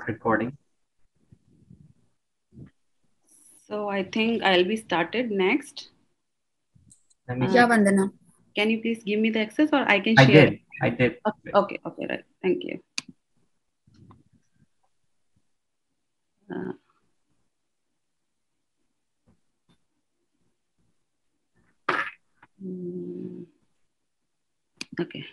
recording. So I think I'll be started next. Yeah, Vandana. Can you please give me the access, or I can share? I did. Okay, right. Thank you. Okay.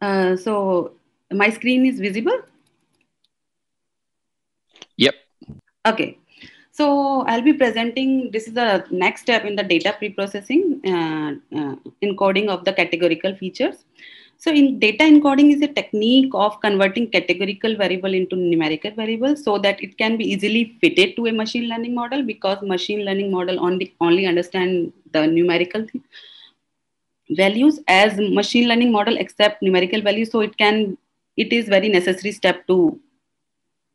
So my screen is visible? Yep. Okay. So I'll be presenting, this is the next step in the data preprocessing, encoding of the categorical features. So in data encoding is a technique of converting categorical variable into numerical variable so that it can be easily fitted to a machine learning model, because machine learning model only understand the numerical values, as machine learning model accept numerical values. So it is very necessary step to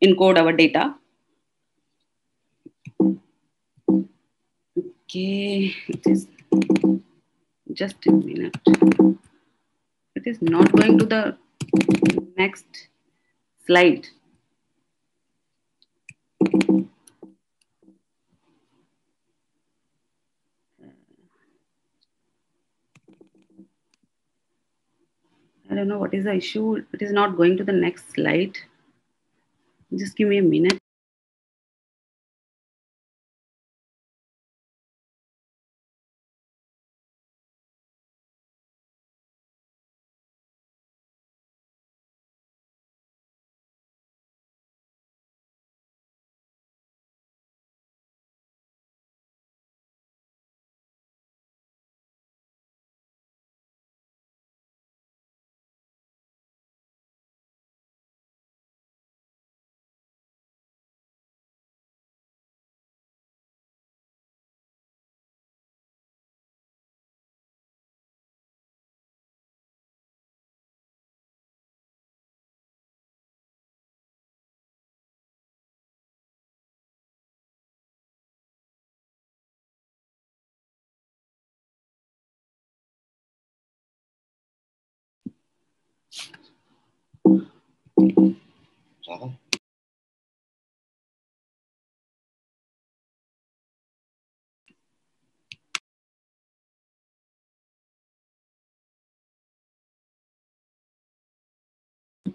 encode our data. Okay, it is just a minute. It is not going to the next slide. I don't know what is the issue. It is not going to the next slide. Just give me a minute.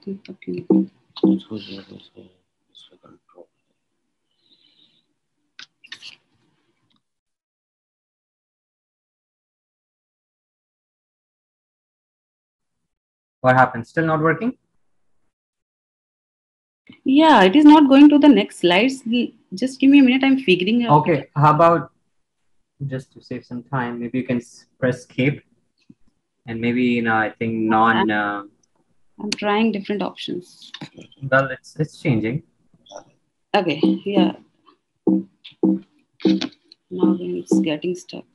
Okay. What happened? Still not working? Yeah, it is not going to the next slides. Just give me a minute. I'm figuring out. Okay, how about just to save some time, maybe you can press escape and maybe I think I'm trying different options. Well, it's changing. Okay, yeah. Now it's getting stuck.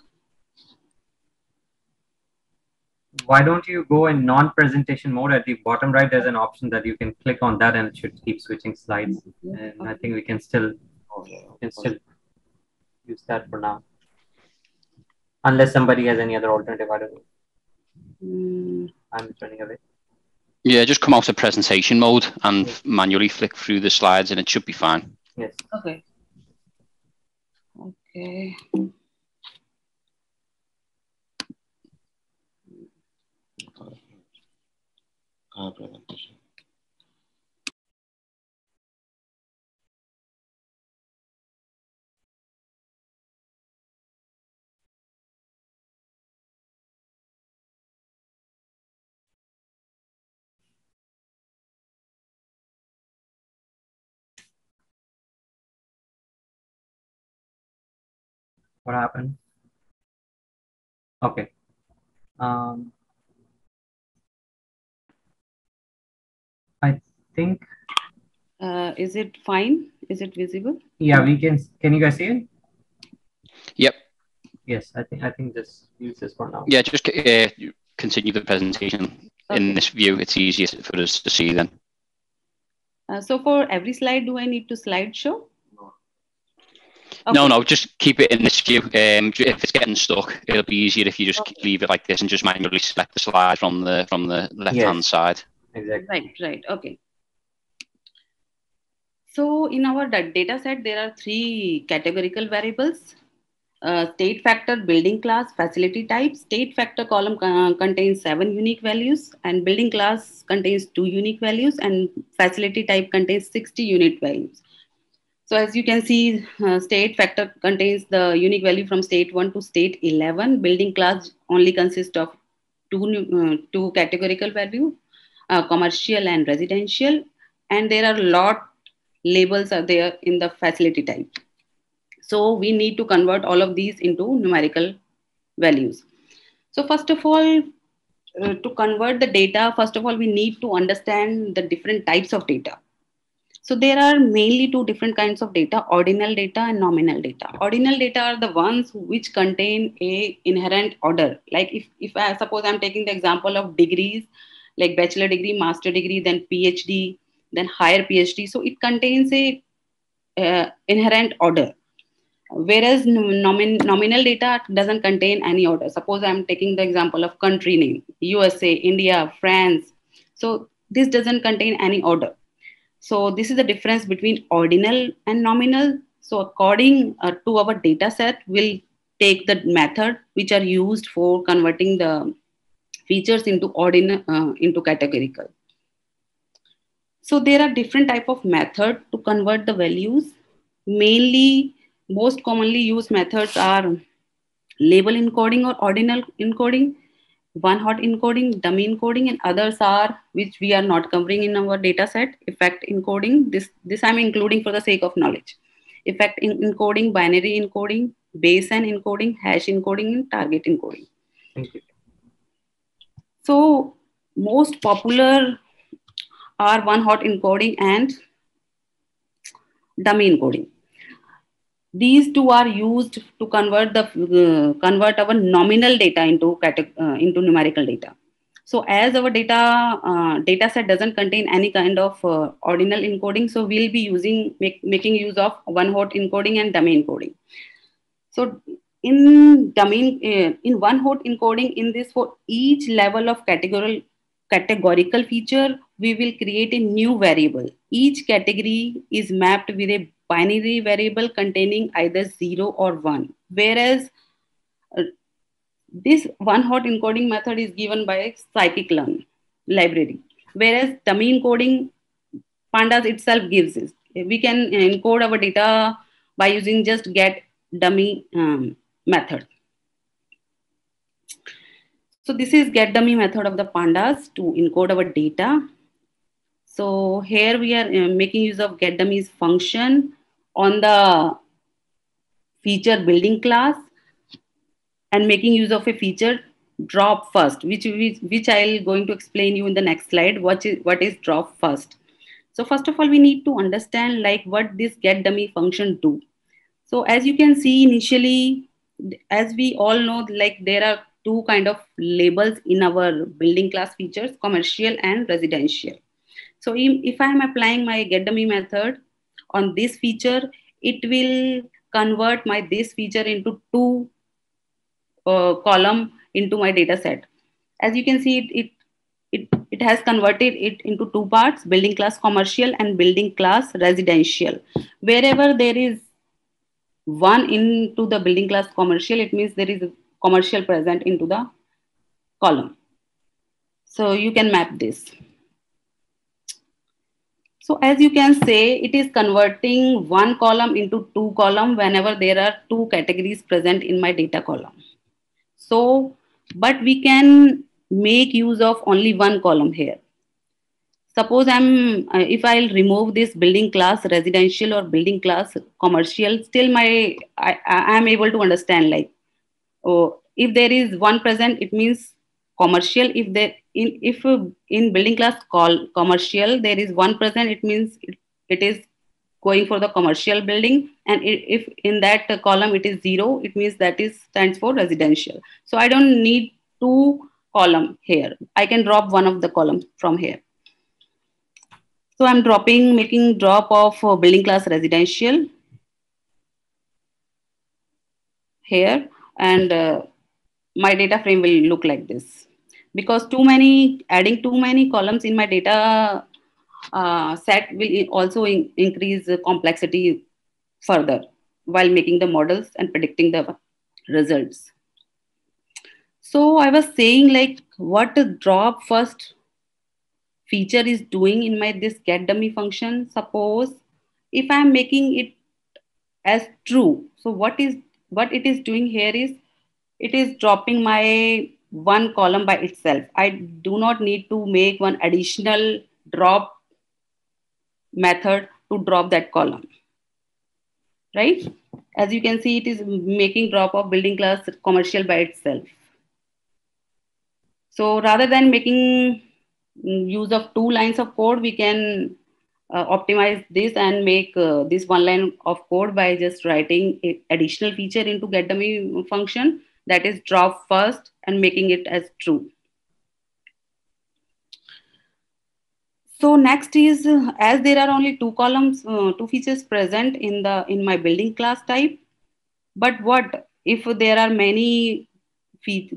Why don't you go in non-presentation mode? At the bottom right, there's an option that you can click on that and it should keep switching slides. And I think we can still use that for now. Unless somebody has any other alternative, I don't know. I'm turning away. Yeah, just come out of presentation mode and manually flick through the slides and it should be fine. Yes. Okay. Okay. Presentation. What happened? Okay. I think Is it fine? Is it visible? Yeah, we can. Can you guys see it? Yep. Yes, I think just use this for now. Yeah, just continue the presentation in this view. It's easiest for us to see then. So for every slide, do I need to slideshow? Okay. Okay. No, just keep it in this view. If it's getting stuck, it'll be easier if you just leave it like this and just manually select the slide from the left-hand side. Exactly. Right. Okay. So in our data set, there are 3 categorical variables. State factor, building class, facility type. State factor column contains 7 unique values, and building class contains 2 unique values, and facility type contains 60 unique values. So as you can see, state factor contains the unique value from state 1 to state 11. Building class only consists of two categorical value, commercial and residential, and there are lot labels are there in the facility type. So we need to convert all of these into numerical values. So first of all, to convert the data, first of all, we need to understand the different types of data. So there are mainly 2 different kinds of data, ordinal data and nominal data. Ordinal data are the ones which contain a inherent order. Like if I suppose I'm taking the example of degrees, like bachelor degree, master degree, then PhD, then higher PhD. So it contains a inherent order. Whereas nominal data doesn't contain any order. Suppose I'm taking the example of country name, USA, India, France. So this doesn't contain any order. So this is the difference between ordinal and nominal. So according to our data set, we'll take the method which are used for converting the features into ordinal into categorical. So there are different type of method to convert the values. Mainly, most commonly used methods are label encoding or ordinal encoding, one-hot encoding, dummy encoding, and others are which we are not covering in our data set. Effect encoding, this I'm including for the sake of knowledge. Effect encoding, binary encoding, Bayesian encoding, hash encoding, and target encoding. Thank you. So most popular are one-hot encoding and dummy encoding. These 2 are used to convert convert our nominal data into numerical data. So as our data set doesn't contain any kind of ordinal encoding, so we'll be making use of one-hot encoding and dummy encoding. So in one-hot encoding, in this, for each level of categorical feature, we will create a new variable. Each category is mapped with a binary variable containing either 0 or 1. Whereas this one-hot encoding method is given by scikit-learn library. Whereas dummy encoding, pandas itself gives this. We can encode our data by using just get dummy method. So this is get dummy method of the pandas to encode our data. So here we are making use of get dummies function on the feature building class and making use of a feature drop first, which I'll going to explain you in the next slide. What is drop first? So first of all, we need to understand like what this get dummy function do. So as you can see initially, as we all know, like there are 2 kind of labels in our building class features, commercial and residential. So if I am applying my get dummy method on this feature, it will convert this feature into 2 column into my data set. As you can see, it has converted it into 2 parts, building class commercial and building class residential. Wherever there is 1 into the building class commercial, it means there is a commercial present into the column. So you can map this. So as you can say, it is converting 1 column into 2 column whenever there are 2 categories present in my data column. So, but we can make use of only 1 column here. Suppose if I'll remove this building class residential or building class commercial, still I am able to understand like, oh, if there is 1 present, it means commercial. If in building class commercial there is 1 present, it means it is going for the commercial building, and if in that column it is 0, it means that is stands for residential. So I don't need 2 column here. I can drop one of the columns from here. So I'm making drop of building class residential here, and my data frame will look like this. Because adding too many columns in my data set will also increase the complexity further while making the models and predicting the results. So I was saying like what the drop first feature is doing in my this get dummy function. Suppose if I'm making it as true, so what it is doing here is it is dropping my one column by itself. I do not need to make one additional drop method to drop that column, right? As you can see, it is making drop of building class commercial by itself. So rather than making use of 2 lines of code, we can optimize this and make this 1 line of code by just writing an additional feature into getDummy function, that is drop first and making it as true. So next is as there are only 2 columns, 2 features present in my building class type. But what if there are many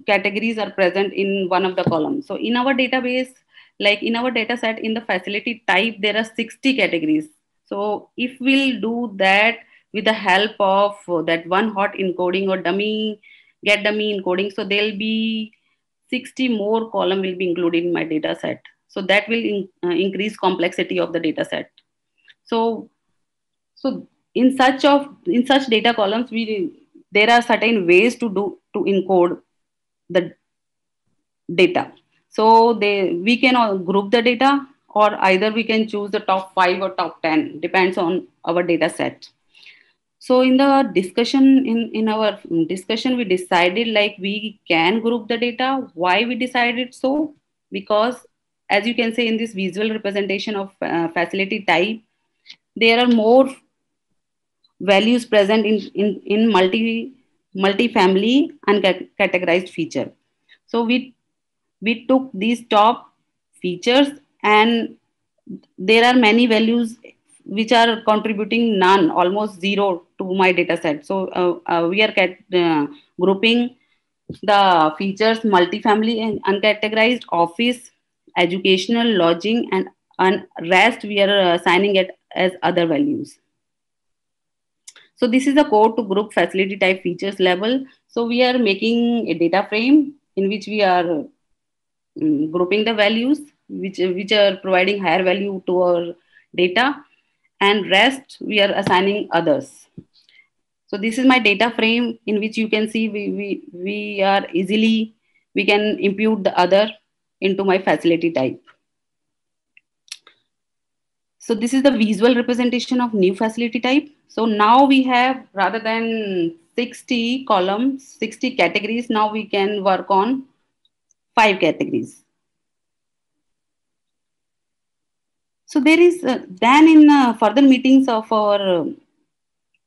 categories are present in one of the columns? So in our database, like in our data set, in the facility type, there are 60 categories. So if we'll do that with the help of that one hot encoding or get dummy encoding, so there'll be 60 more column will be included in my data set. So that will increase complexity of the data set. So in such data columns, there are certain ways to encode the data. So we can group the data, or either we can choose the top 5 or top 10, depends on our data set. So in the discussion, in our discussion, we decided like we can group the data. Why we decided so? Because as you can see in this visual representation of facility type, there are more values present in multi-family and categorized feature. So we took these top features, and there are many values which are contributing none, almost 0 to my data set. So we are grouping the features multifamily and uncategorized, office, educational, lodging, and rest we are assigning it as other values. So this is the code to group facility type features level. So we are making a data frame in which we are grouping the values which are providing higher value to our data, and rest we are assigning others. So this is my data frame in which you can see we can impute the other into my facility type. So this is the visual representation of new facility type. So now we have, rather than 60 columns, 60 categories, now we can work on 5 categories. So there is, then in further meetings of our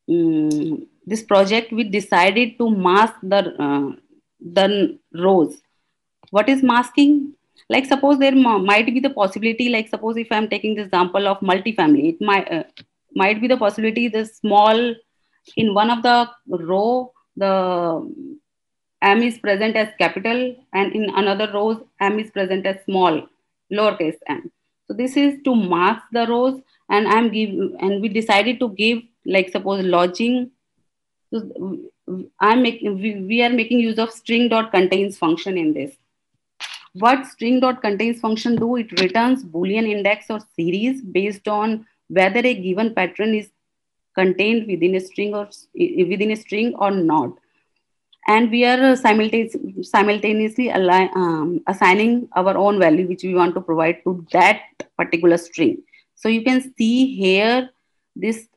this project, we decided to mask the rows. What is masking? Like suppose there might be the possibility, like suppose if I'm taking the example of multifamily, it might be the possibility the small, in one of the row, the M is present as capital, and in another rows, M is present as small, lowercase m. So this is to mask the rows, and we decided to give, like suppose lodging. So we are making use of string.contains function in this. What string.contains function do? It returns Boolean index or series based on whether a given pattern is contained within a string or not. And we are simultaneously assigning our own value which we want to provide to that particular string. So you can see here this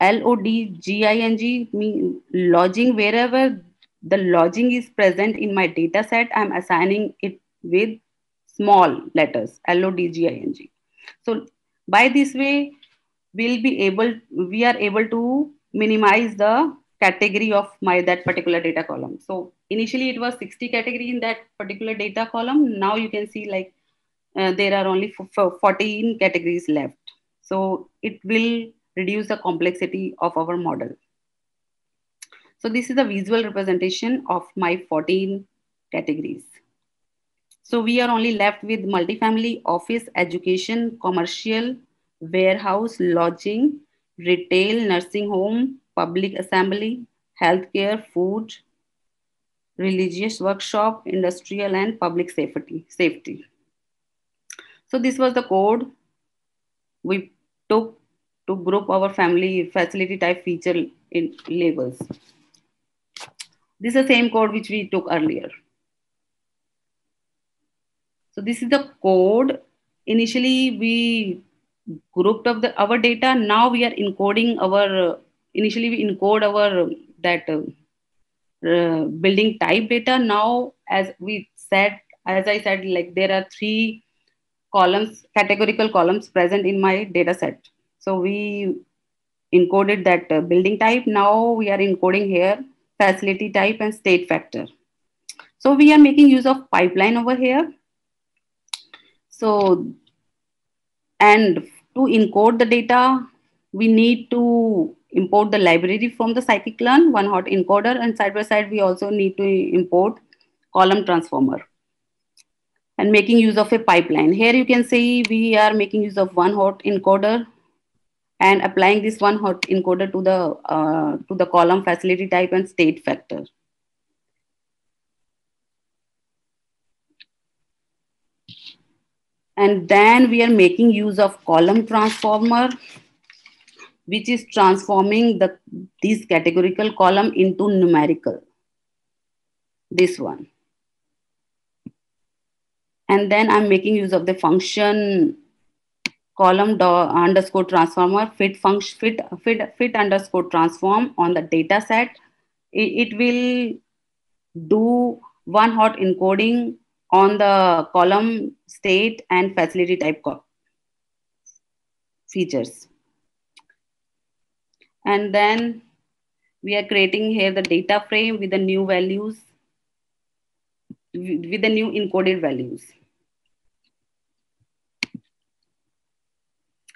lodging mean lodging. Wherever the lodging is present in my data set, I'm assigning it with small letters, lodging. So by this way, we are able to minimize the category of that particular data column. So initially it was 60 category in that particular data column. Now you can see like there are only 14 categories left. So it will reduce the complexity of our model. So this is a visual representation of my 14 categories. So we are only left with multifamily, office, education, commercial, warehouse, lodging, retail, nursing home, public assembly, healthcare, food, religious workshop, industrial, and public safety. So this was the code we took to group our family facility type feature in labels. This is the same code which we took earlier. So this is the code. Initially, we grouped up our data. Now we are encoding our, initially we encode our that building type data. Now, as I said, like there are 3 columns, categorical columns present in my data set. So we encoded that building type. Now we are encoding here facility type and state factor. So we are making use of pipeline over here. So, and to encode the data, we need to import the library from the scikit-learn, one hot encoder, and side by side, we also need to import column transformer and making use of a pipeline. Here you can see we are making use of one hot encoder and applying this one hot encoder to the column facility type and state factor. And then we are making use of column transformer, which is transforming this categorical column into numerical. This one. And then I'm making use of the function column underscore transformer fit underscore transform on the data set. It will do one hot encoding on the column state and facility type features. And then we are creating here the data frame with the new values, with the new encoded values.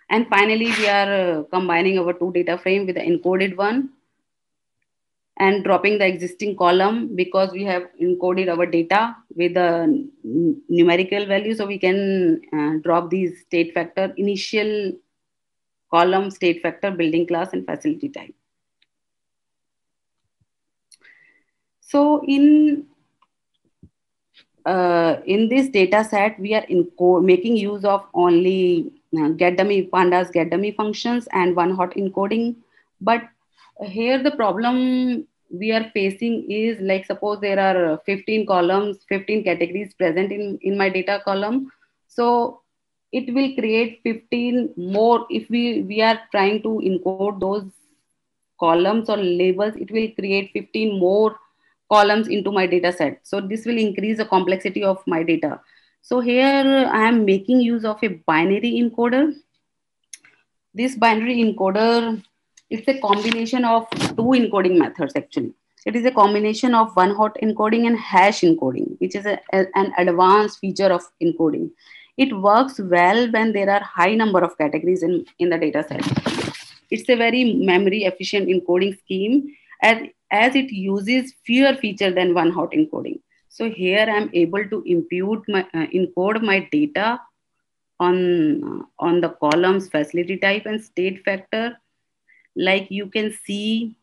And finally, we are combining our 2 data frame with the encoded one and dropping the existing column because we have encoded our data with the numerical value. So we can drop these state factor, initial column, state factor, building class, and facility type. So in this data set, we are making use of only pandas get dummy functions and one hot encoding. But here the problem we are facing is like, suppose there are 15 columns, 15 categories present in my data column. So it will create 15 more. If we are trying to encode those columns or labels, it will create 15 more columns into my data set. So this will increase the complexity of my data. So here I am making use of a binary encoder. This binary encoder, it's a combination of 2 encoding methods actually. It is a combination of one hot encoding and hash encoding, which is an advanced feature of encoding. It works well when there are high number of categories in the data set. It's a very memory efficient encoding scheme as it uses fewer features than one hot encoding. So here I'm able to encode my data on the columns facility type and state factor. Like you can see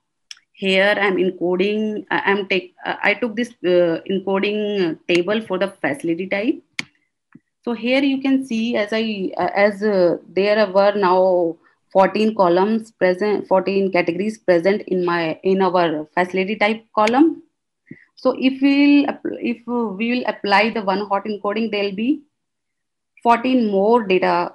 here, I'm encoding. I took this encoding table for the facility type. So here you can see there were now 14 columns present, 14 categories present in our facility type column. So if we will apply the one hot encoding, there will be 14 more data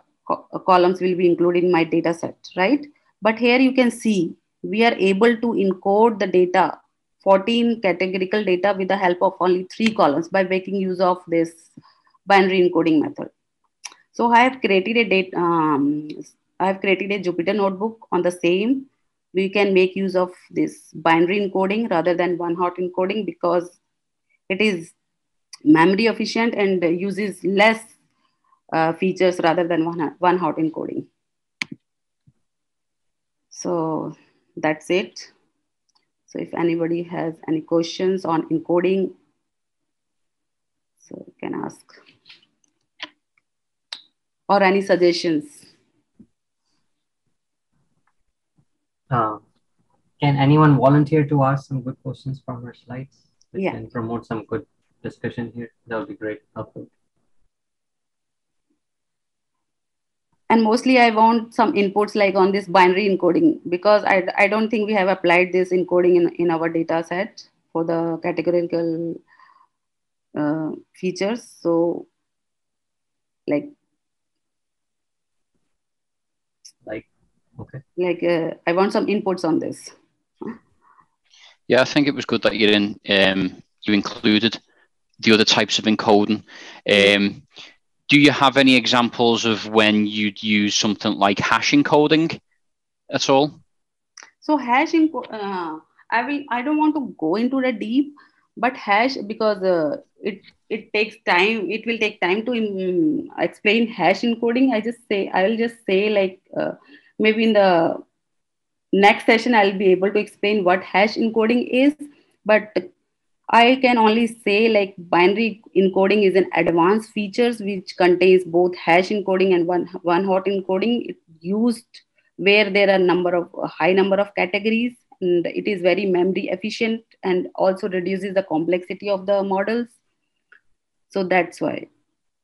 columns will be included in my data set, right? But here you can see we are able to encode the data, 14 categorical data with the help of only 3 columns by making use of this binary encoding method. So I have created I've created a Jupyter notebook on the same. We can make use of this binary encoding rather than one-hot encoding because it is memory efficient and uses less features rather than one-hot encoding. So that's it. So if anybody has any questions on encoding, so you can ask. Or any suggestions. Can anyone volunteer to ask some good questions from our slides? We Yeah. can promote some good discussion here. That would be great. Helpful. And mostly I want some inputs like on this binary encoding because I don't think we have applied this encoding in our data set for the categorical features. So like okay. Like I want some inputs on this. Yeah, I think it was good that you included the other types of encoding. Do you have any examples of when you'd use something like hash encoding at all? So hash I don't want to go into the deep, but hash because it takes time. It will take time to explain hash encoding. I will just say like maybe in the next session I'll be able to explain what hash encoding is, but I can only say like binary encoding is an advanced features which contains both hash encoding and one hot encoding. It's used where there are a high number of categories, and it is very memory efficient and also reduces the complexity of the models. So that's why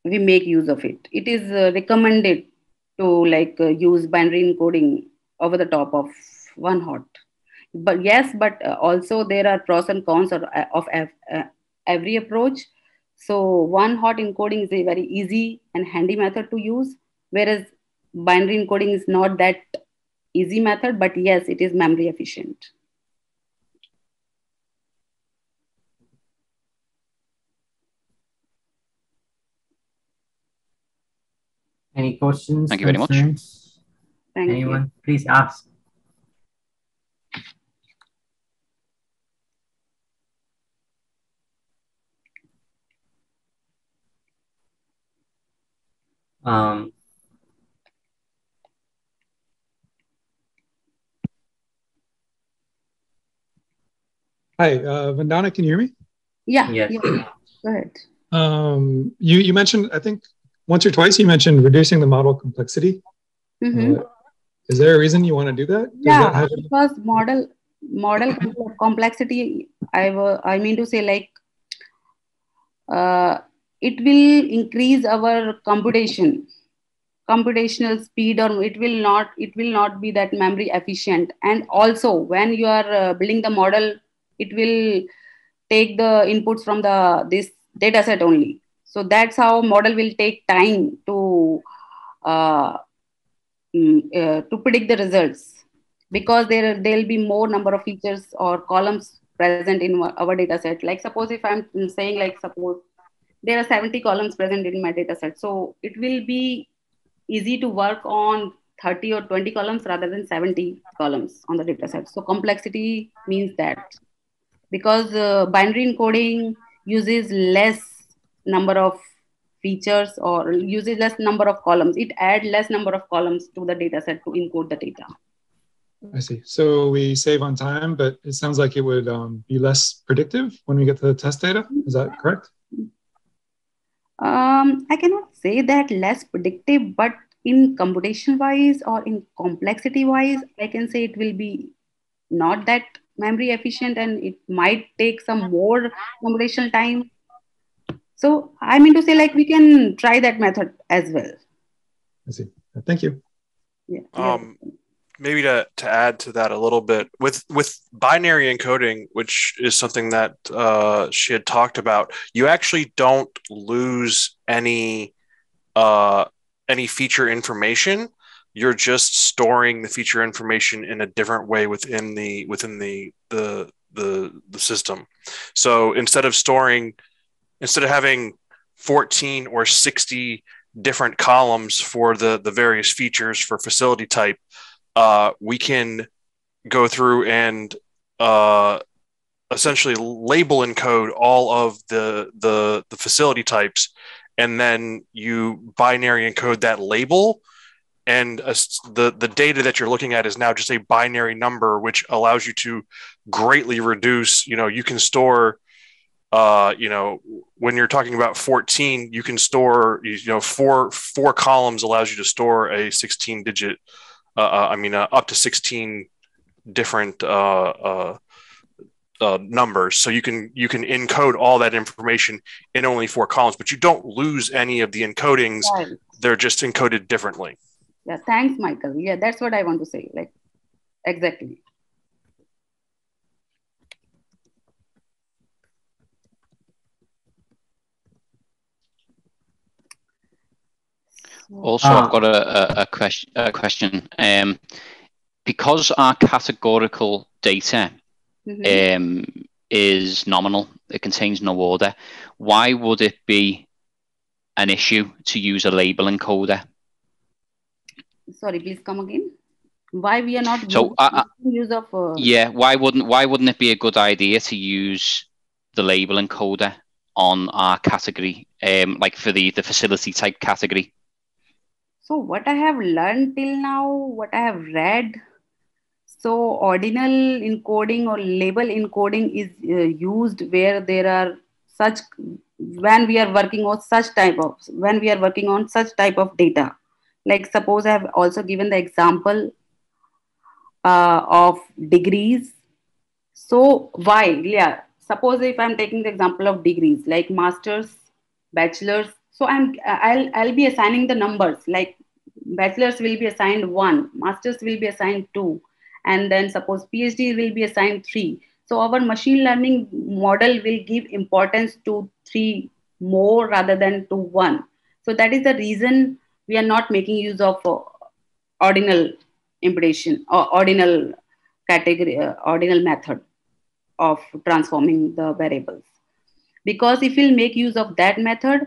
we make use of it. It is recommended to use binary encoding over the top of one hot. But yes, but also there are pros and cons of every approach. So one hot encoding is a very easy and handy method to use, whereas binary encoding is not that easy method, but yes, it is memory efficient. Any questions? Thank you very much. Thank Anyone? you. Please ask. Hi, Vandana, can you hear me? Yeah. Yes. Yeah. Go ahead. You mentioned, I think once or twice, you mentioned reducing the model complexity. Is there a reason you want to do that? Because model complexity, I mean to say like it will increase our computational speed, or it will not be that memory efficient. And also when you are building the model, it will take the inputs from this data set only. So that's how model will take time to predict the results, because there'll be more number of features or columns present in our data set. Like suppose if I'm saying like suppose there are 70 columns present in my data set, so it will be easy to work on 30 or 20 columns rather than 70 columns on the data set. So complexity means that, because binary encoding uses less number of features or uses less number of columns. It adds less number of columns to the data set to encode the data. I see. So we save on time, but it sounds like it would be less predictive when we get to the test data. Is that correct? I cannot say that less predictive, but in computation wise or in complexity wise, I can say it will be not that memory efficient, and it might take some more computational time. So I mean to say like we can try that method as well. I see. Thank you. Yeah. Maybe to add to that a little bit, with binary encoding, which is something that she had talked about, you actually don't lose any feature information. You're just storing the feature information in a different way within the system. So instead of having 14 or 60 different columns for the various features for facility type, we can go through and essentially label encode all of the facility types, and then you binary encode that label. And the data that you're looking at is now just a binary number, which allows you to greatly reduce, you can store, when you're talking about 14, you can store, four columns allows you to store a 16 digit, up to 16 different numbers. So you can encode all that information in only 4 columns, but you don't lose any of the encodings. Right. They're just encoded differently. Yeah, thanks, Michael. Yeah, that's what I want to say. Like, exactly. Also, I've got a question. Because our categorical data is nominal, it contains no order, why would it be an issue to use a label encoder? Sorry, please come again. Why we are not use of? Yeah, why wouldn't it be a good idea to use the label encoder on our category, like for the facility type category? So what I have learned till now, what I have read, so ordinal encoding or label encoding is used where there are when we are working on such type of data. Like suppose I have also given the example of degrees. So why? Yeah. Suppose if I'm taking the example of degrees, like masters, bachelors. So I'll be assigning the numbers. Like bachelors will be assigned 1, masters will be assigned 2, and then suppose PhD will be assigned 3. So our machine learning model will give importance to 3 more rather than to 1. So that is the reason we are not making use of ordinal imputation or ordinal category, ordinal method of transforming the variables. Because if we'll make use of that method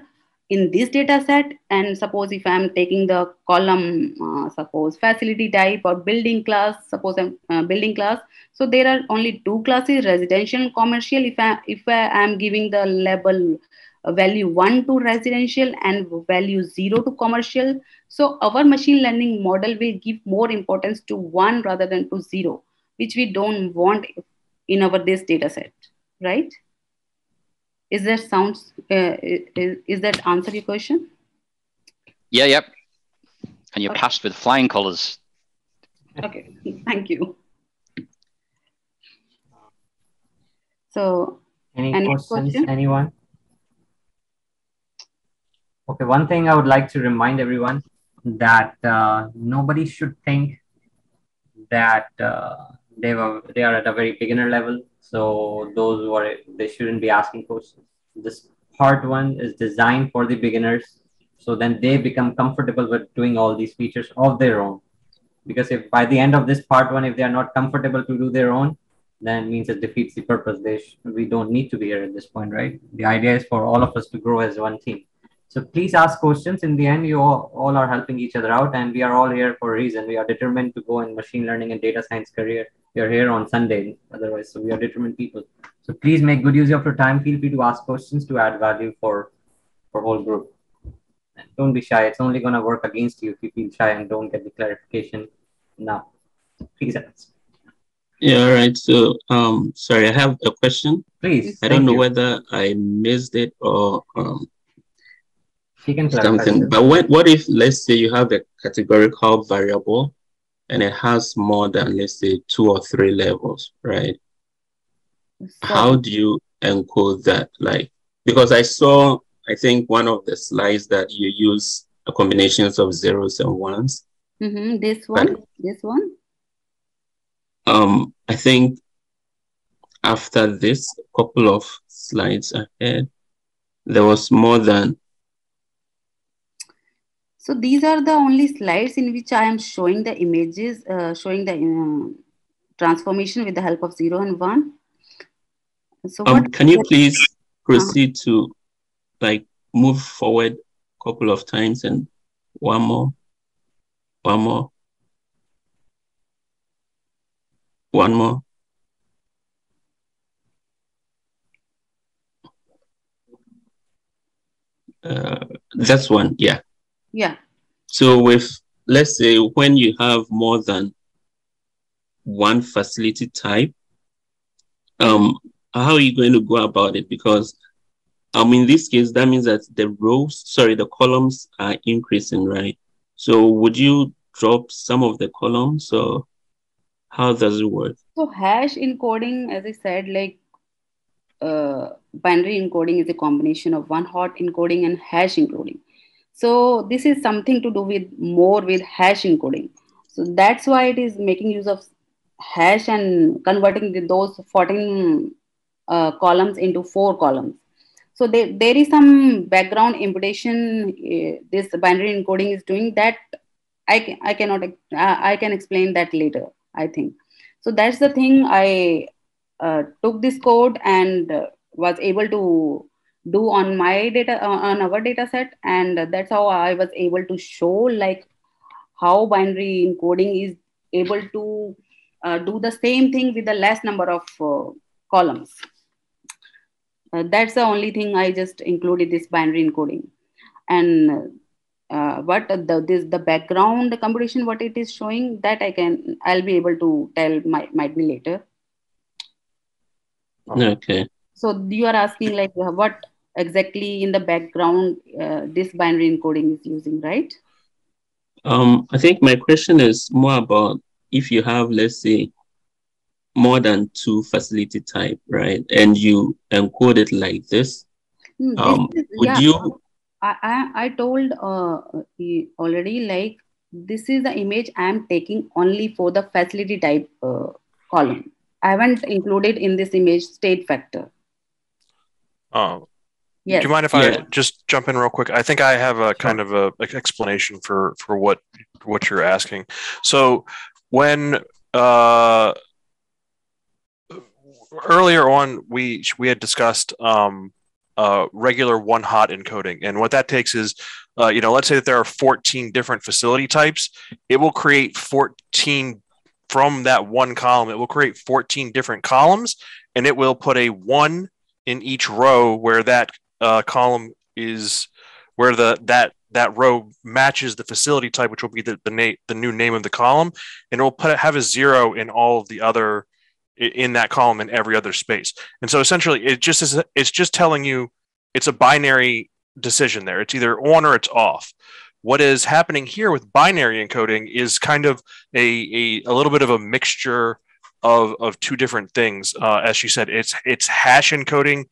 in this data set, and suppose if I'm taking the column, suppose facility type or building class, suppose I'm building class. So there are only 2 classes, residential and commercial. If I am giving the label value 1 to residential and value 0 to commercial, so our machine learning model will give more importance to 1 rather than to 0, which we don't want in our this data set, right? Is that is that answer your question? Yeah, yep. And you passed with flying colors. Okay, thank you. So, any questions, anyone? Okay, one thing I would like to remind everyone that nobody should think that they are at a very beginner level. So those who they shouldn't be asking questions. This part 1 is designed for the beginners. So then they become comfortable with doing all these features of their own. Because if by the end of this part 1, if they are not comfortable to do their own, then it means it defeats the purpose. We don't need to be here at this point, right? The idea is for all of us to grow as one team. So please ask questions. In the end, you all are helping each other out, and we are all here for a reason. We are determined to go in machine learning and data science career. We are here on Sunday, otherwise, so we are determined people. So please make good use of your time. Feel free to ask questions to add value for whole group. And don't be shy. It's only going to work against you if you feel shy and don't get the clarification now. Please ask. Yeah, all right. So, sorry, I have a question. Please. I don't know whether I missed it or you can something. But what if, let's say, you have a categorical variable and it has more than, let's say, 2 or 3 levels, right? How do you encode that? Like, because I saw, I think, one of the slides that you use a combinations of zeros and ones. This one, this one. I think after this couple of slides ahead, there was more than. So these are the only slides in which I am showing the images, showing the transformation with the help of 0 and 1. So can you please proceed to like move forward couple of times, and one more, one more, one more. That's one, yeah. Yeah. So let's say when you have more than one facility type, how are you going to go about it? Because in this case, that means that the columns are increasing, right? So would you drop some of the columns, or how does it work? So hash encoding, as I said, like binary encoding is a combination of one hot encoding and hash encoding. So this is something to do with hash encoding. So that's why it is making use of hash and converting those 14 columns into 4 columns. So there is some background imputation this binary encoding is doing that I can explain that later, I think. So that's the thing. I took this code and was able to do on my data on our data set, and that's how I was able to show like how binary encoding is able to do the same thing with the less number of columns. That's the only thing I just included this binary encoding. And but the background computation, what it is showing, that I'll be able to tell might be later. Okay. So you are asking like what exactly in the background this binary encoding is using, right? I think my question is more about if you have, let's say, more than 2 facility type, right? And you encode it like this. Would you? I told already, like this is the image I'm taking only for the facility type column. I haven't included in this image state factor. Yes. Do you mind if I just jump in real quick? I think I have a kind of a explanation for what you're asking. So when earlier on we had discussed regular one hot encoding, and what that takes is let's say that there are 14 different facility types. It will create 14 from that one column. It will create 14 different columns, and it will put a 1 in each row where that column is, where that row matches the facility type, which will be the new name of the column, and it will have a 0 in all of the other, in that column in every other space. And so essentially it's just telling you it's a binary decision there. It's either on or it's off. What is happening here with binary encoding is kind of a little bit of a mixture of two different things. As she said, it's hash encoding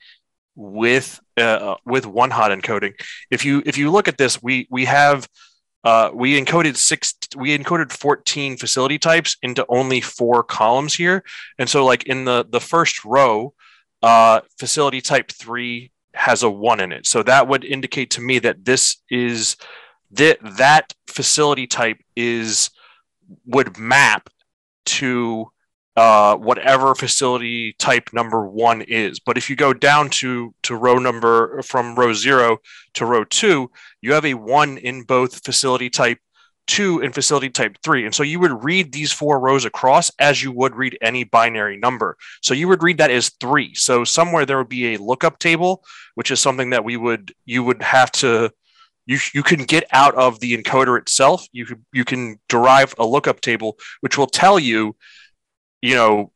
with one hot encoding. If you look at this, we encoded 14 facility types into only 4 columns here. And so like in the first row, facility type 3 has a 1 in it. So that would indicate to me that that facility type would map to whatever facility type number 1 is. But if you go down to row number, from row 0 to row 2, you have a 1 in both facility type 2 and facility type 3. And so you would read these 4 rows across as you would read any binary number. So you would read that as 3. So somewhere there would be a lookup table, which is something that you would have to, you can get out of the encoder itself. You can derive a lookup table, which will tell you,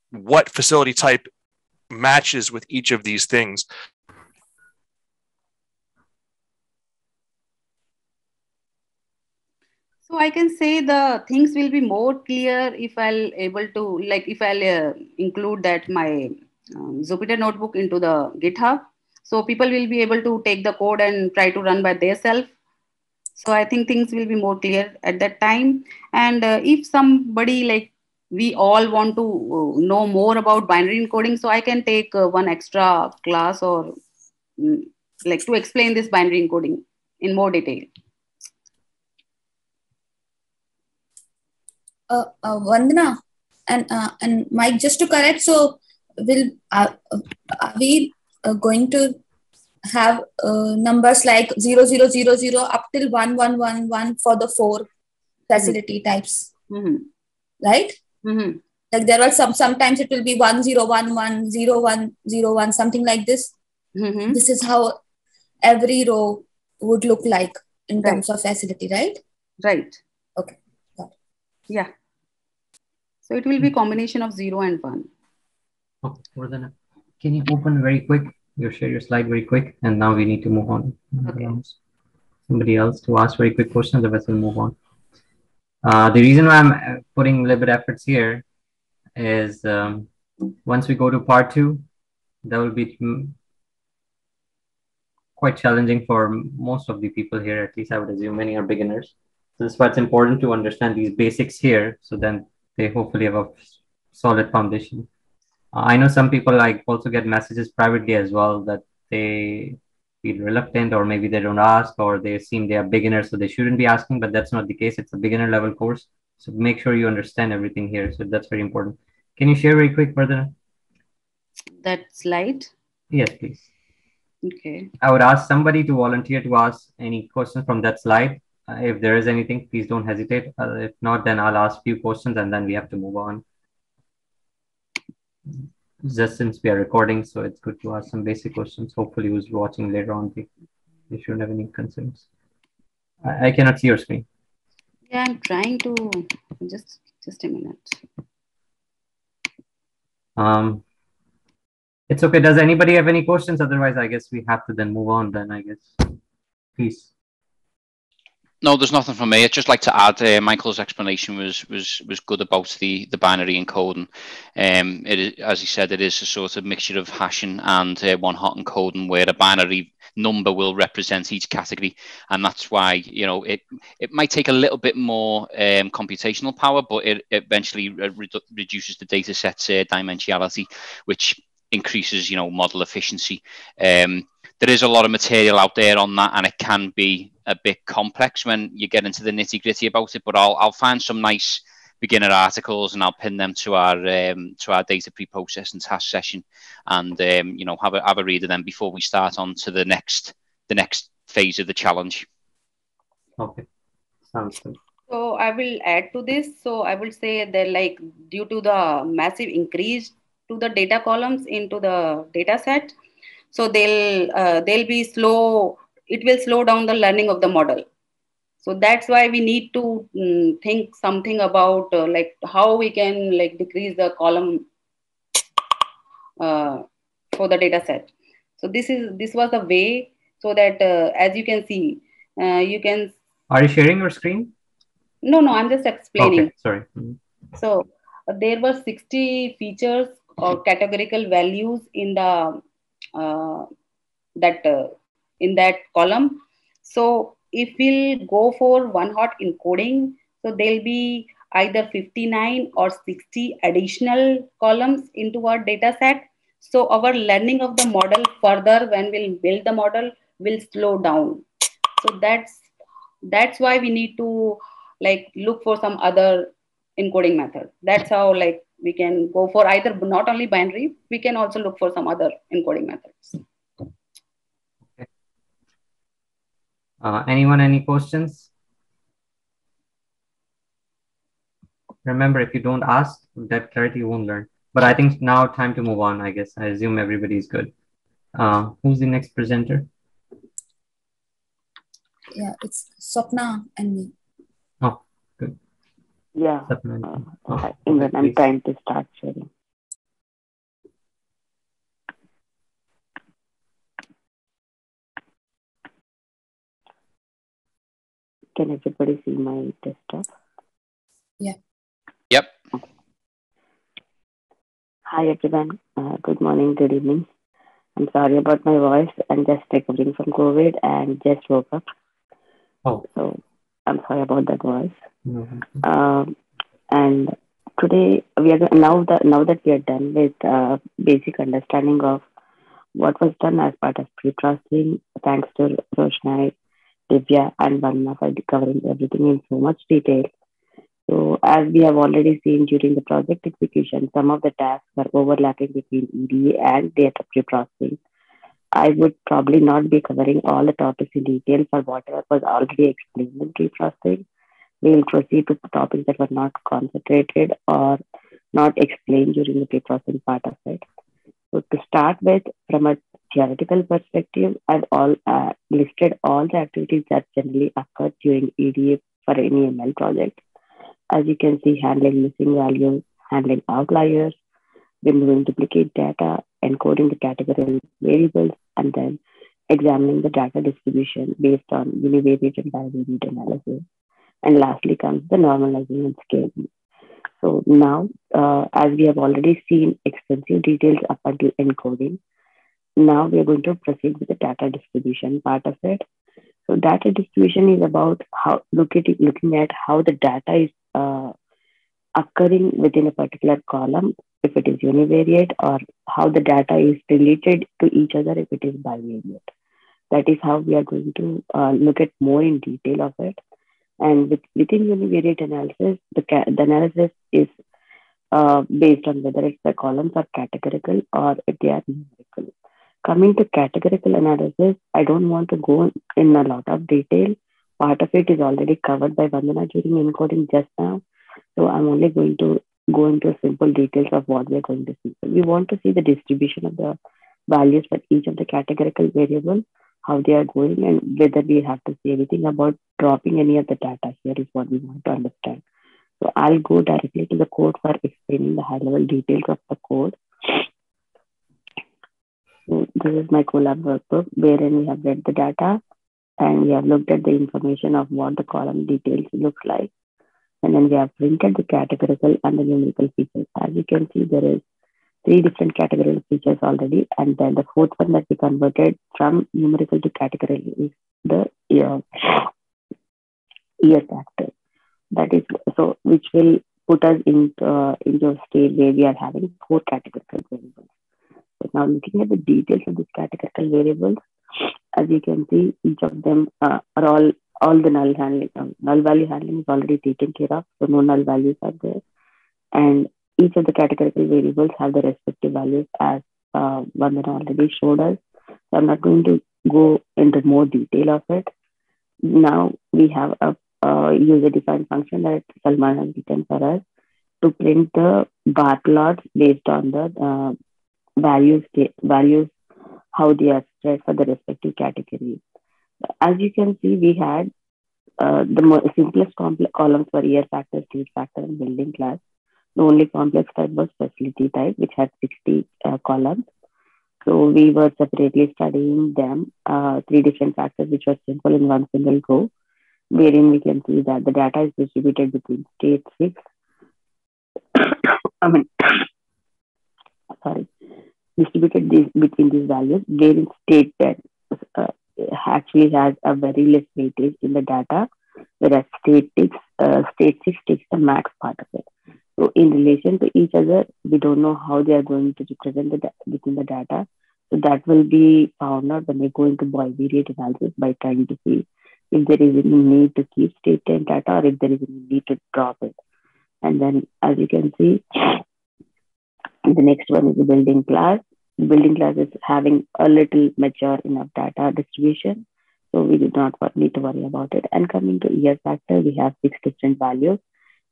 what facility type matches with each of these things. So I can say the things will be more clear if I'll include that my Jupyter notebook into the GitHub. So people will be able to take the code and try to run by themselves. So I think things will be more clear at that time. And if somebody we all want to know more about binary encoding, so I can take one extra class or to explain this binary encoding in more detail. Vandana and Mike, just to correct, so are we going to have numbers like 0, 0, 0, 0 up till 1, 1, 1, 1 for the 4 facility types, right? Like there are sometimes it will be 1, 0, 1, 1, 0, 1, 0, 1, something like this. This is how every row would look like in terms of facility, right? Right. Okay. Got it. Yeah. So it will be combination of 0 and 1. Oh, Vardhana, can you open very quick? You share your slide very quick, and now we need to move on. Okay. Somebody else to ask very quick questions, otherwise we'll move on. The reason why I'm putting a little bit efforts here is once we go to part 2, that will be quite challenging for most of the people here. At least I would assume many are beginners. So that's why it's important to understand these basics here, so then they hopefully have a solid foundation. I know some people like also get messages privately as well that they feel reluctant, or maybe they don't ask, or they seem they are beginners, so they shouldn't be asking, but that's not the case. It's a beginner level course. So make sure you understand everything here. So that's very important. Can you share very quick, Vardhana? That slide? Yes, please. Okay. I would ask somebody to volunteer to ask any questions from that slide. If there is anything, please don't hesitate. If not, then I'll ask a few questions and then we have to move on. Just since we are recording, so it's good to ask some basic questions. Hopefully who's watching later on, they shouldn't have any concerns. I cannot see your screen. Yeah, I'm trying to, just a minute. It's okay. Does anybody have any questions? Otherwise, I guess we have to then move on then, I guess. Please. No, there's nothing from me. I'd just like to add, Michael's explanation was good about the binary encoding. It is, as he said, it is a sort of mixture of hashing and one-hot encoding, where a binary number will represent each category, and that's why, you know, it might take a little bit more computational power, but it eventually reduces the data set's dimensionality, which increases, you know, model efficiency. There is a lot of material out there on that, and it can be a bit complex when you get into the nitty gritty about it. But I'll find some nice beginner articles and I'll pin them to our data pre-processing task session, and you know, have a read of them before we start on to the next phase of the challenge. Okay, sounds good. So I will add to this. So I will say that, like, due to the massive increase to the data columns into the data set, so they'll be slow. It will slow down the learning of the model. So that's why we need to think something about like how we can like decrease the column for the data set. So this was the way, so that as you can see, you can. Are you sharing your screen? No, I'm just explaining. Okay, sorry. So there were 60 features or categorical values in the in that column. So if we'll go for one-hot encoding, so there'll be either 59 or 60 additional columns into our data set. So our learning of the model further, when we'll build the model, will slow down. So that's why we need to like look for some other encoding method. That's how like we can go for either not only binary, we can also look for some other encoding methods. Okay. Anyone, any questions? Remember, if you don't ask, that clarity you won't learn. But I think now time to move on, I guess. I assume everybody's good. Who's the next presenter? Yeah, it's Swapna and me. Oh, good. Yeah. Okay, I'm trying to start sharing. Can everybody see my desktop? Yeah. Yep. Okay. Hi everyone. Good morning, good evening. I'm sorry about my voice. I'm just recovering from COVID and just woke up. Oh. So I'm sorry about that voice. Mm-hmm. And today we are now that we are done with basic understanding of what was done as part of pre-processing, thanks to Roshnai, Divya, and Vanna for covering everything in so much detail. So as we have already seen during the project execution, some of the tasks are overlapping between EDA and data pre-processing. I would probably not be covering all the topics in detail for whatever was already explained in pre-processing. We will proceed to the topics that were not concentrated or not explained during the pre-processing part of it. So to start with, from a theoretical perspective, I've all listed all the activities that generally occur during EDA for any ML project. As you can see, handling missing values, handling outliers, removing duplicate data, encoding the categorical variables, and then examining the data distribution based on univariate and bivariate analysis. And lastly comes the normalizing and scaling. So now, as we have already seen extensive details up until encoding, now we are going to proceed with the data distribution part of it. So data distribution is about how looking at how the data is occurring within a particular column, if it is univariate, or how the data is related to each other if it is bivariate. That is how we are going to look at more in detail of it. And within univariate analysis, the analysis is based on whether it's the columns are categorical or if they are numerical. Coming to categorical analysis, I don't want to go in a lot of detail. Part of it is already covered by Vandana during encoding just now. So I'm only going to go into simple details of what we're going to see. So we want to see the distribution of the values for each of the categorical variables, how they are going, and whether we have to say anything about dropping any of the data here is what we want to understand. So I'll go directly to the code for explaining the high-level details of the code. So this is my Colab workbook wherein we have read the data and we have looked at the information of what the column details look like. And then we have printed the categorical and the numerical features. As you can see, there is 3 different categorical features already. And then the 4th one that we converted from numerical to categorical is the year factor. That is so, which will put us into a state where we are having 4 categorical variables. So now looking at the details of these categorical variables, as you can see, each of them are all the null handling, null value handling is already taken care of. So no null values are there. And each of the categorical variables have the respective values as Vandana already showed us. So I'm not going to go into more detail of it. Now we have a user-defined function that Salman has written for us to print the bar plots based on the values, how they are spread for the respective categories. As you can see, we had the simplest columns were year factor, state factor, and building class. The only complex type was facility type, which had 60 columns. So we were separately studying them, 3 different factors, which were simple in one single row, wherein we can see that the data is distributed between state 6. Distributed between these values, wherein state 10 actually has a very less weightage in the data, whereas state 6 takes the max part of it. So in relation to each other, we don't know how they are going to represent within the data. So that will be found out when we go into bivariate analysis by trying to see if there is any need to keep state 10 data or if there is any need to drop it. And then as you can see, the next one is the building class. The building class is having a little mature enough data distribution. So we did not need to worry about it. And coming to year factor, we have 6 different values.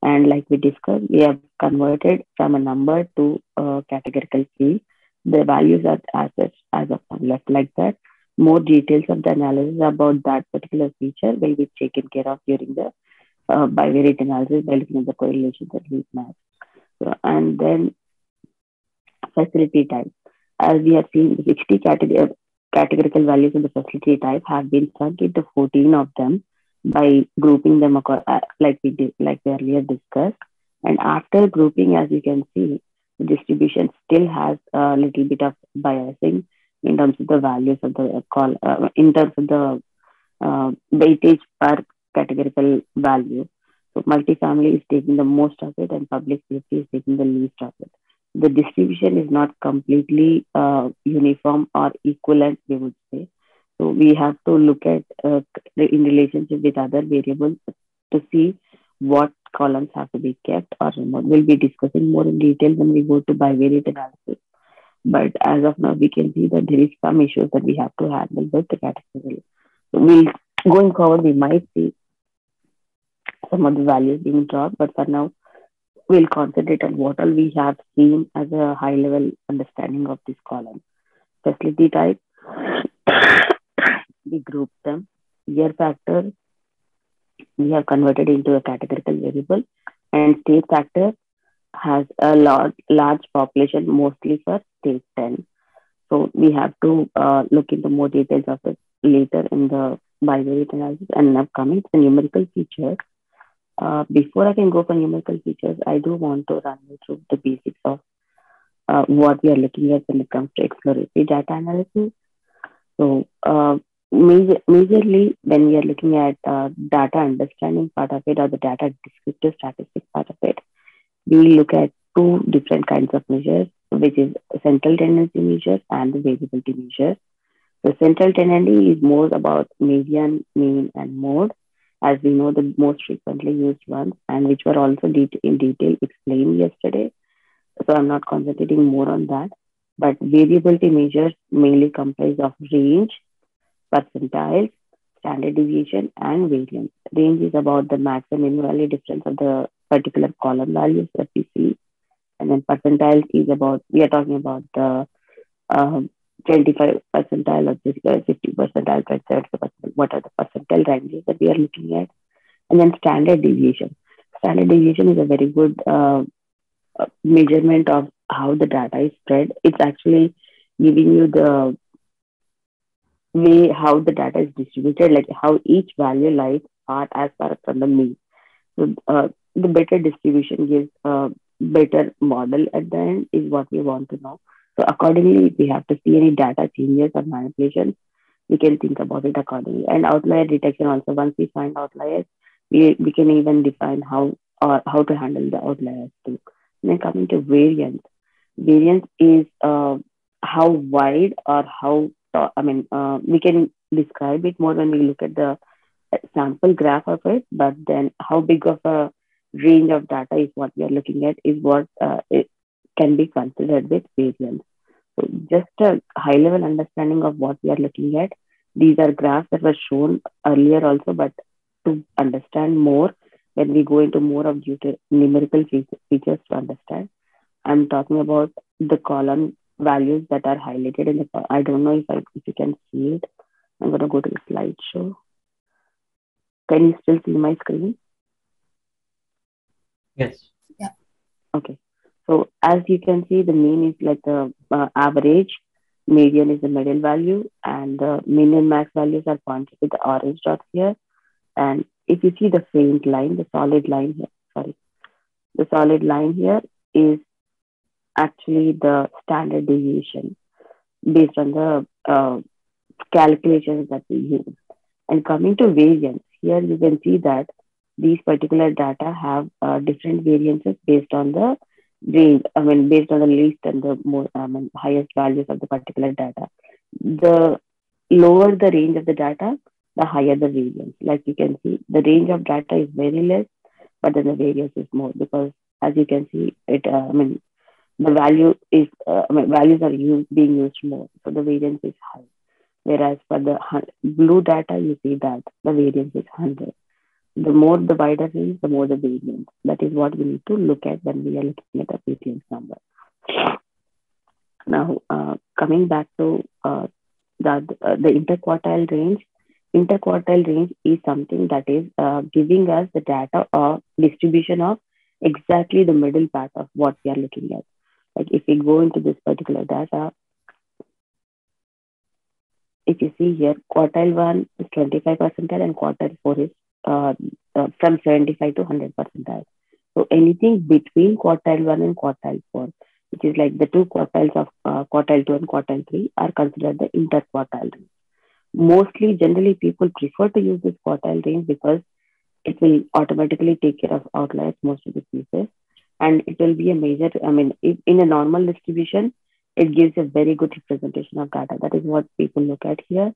And like we discussed, we have converted from a number to a categorical field. The values are as of left like that. More details of the analysis about that particular feature will be taken care of during the bivariate analysis by looking at the correlations and heat maps. So, and then facility type. As we have seen, the 60 categorical values of the facility type have been sunk into 14 of them by grouping them like we earlier discussed. And after grouping, as you can see, the distribution still has a little bit of biasing in terms of the values of the in terms of the weightage per categorical value. So multifamily is taking the most of it and public safety is taking the least of it. The distribution is not completely uniform or equivalent, we would say. So we have to look at in relationship with other variables to see what columns have to be kept or removed. We'll be discussing more in detail when we go to bivariate analysis. But as of now, we can see that there is some issues that we have to handle with the category. So going forward, we might see some of the values being dropped, but for now, we'll concentrate on what all we have seen as a high level understanding of this column. Facility type, we group them. Year factor, we have converted into a categorical variable, and state factor has a large population, mostly for state 10. So we have to look into more details of it later in the bivariate analysis and upcoming the numerical features. Before I can go for numerical features, I do want to run you through the basics of what we are looking at when it comes to exploratory data analysis. So majorly when we are looking at data understanding part of it or the data descriptive statistics part of it, we look at two different kinds of measures, which is central tendency measure and the variability measure. The central tendency is more about median, mean, and mode, as we know the most frequently used ones, and which were also in detail explained yesterday. So I'm not concentrating more on that. But variability measures mainly comprise of range, percentiles, standard deviation, and variance. Range is about the maximum and value difference of the particular column values that we see. And then percentiles is about, we are talking about the 25 percentile or 50 percentile, 70 percentile, what are the percentile ranges that we are looking at. And then standard deviation. Standard deviation is a very good measurement of how the data is spread. It's actually giving you the way how the data is distributed, like how each value lies are as far from the mean. So the better distribution gives a better model at the end is what we want to know. So accordingly, if we have to see any data changes or manipulations, we can think about it accordingly. And outlier detection also, once we find outliers, we can even define how to handle the outliers too. And then coming to variance. Variance is how wide or how, we can describe it more when we look at the sample graph of it, but then how big of a range of data is what we are looking at is what it can be considered with variance. So just a high level understanding of what we are looking at. These are graphs that were shown earlier also, but to understand more, when we go into more of numerical features to understand, I'm talking about the column values that are highlighted in the, I don't know if you can see it. I'm going to go to the slideshow. Can you still see my screen? Yes. Yeah. Okay. So as you can see, the mean is like the average, median is the middle value, and the min and max values are pointed with the orange dots here. And if you see the faint line, the solid line here is actually the standard deviation based on the calculations that we use. And coming to variance, here you can see that these particular data have different variances based on the range, based on the least and the more highest values of the particular data. The lower the range of the data, the higher the variance. Like you can see, the range of data is very less, but then the variance is more, because as you can see, it the value is values are being used more, so the variance is high. Whereas for the blue data, you see that the variance is 100. The more the wider range, the more the variance. That is what we need to look at when we are looking at a variance number. Now, coming back to the interquartile range. Interquartile range is something that is giving us the data or distribution of exactly the middle part of what we are looking at. Like if we go into this particular data, if you see here, quartile 1 is 25 percentile and quartile 4 is from 75 to 100 percentile. So anything between quartile 1 and quartile 4, which is like the two quartiles of quartile 2 and quartile 3, are considered the interquartile range. Mostly, generally, people prefer to use this quartile range because it will automatically take care of outliers most of the cases. And it will be a major, in a normal distribution, it gives a very good representation of data. That is what people look at here.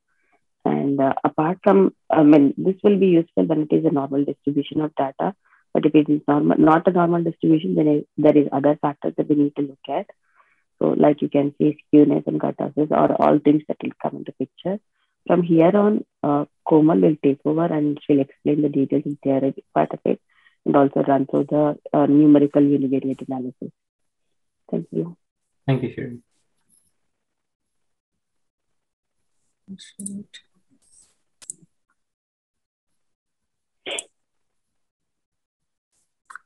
And apart from, this will be useful when it is a normal distribution of data. But if it is not a normal distribution, then there is other factors that we need to look at. So like you can see skewness and kurtosis are all things that will come into picture. From here on, Komal will take over and she'll explain the details and theoretic part of it and also run through the numerical univariate analysis. Thank you. Thank you, Shirin.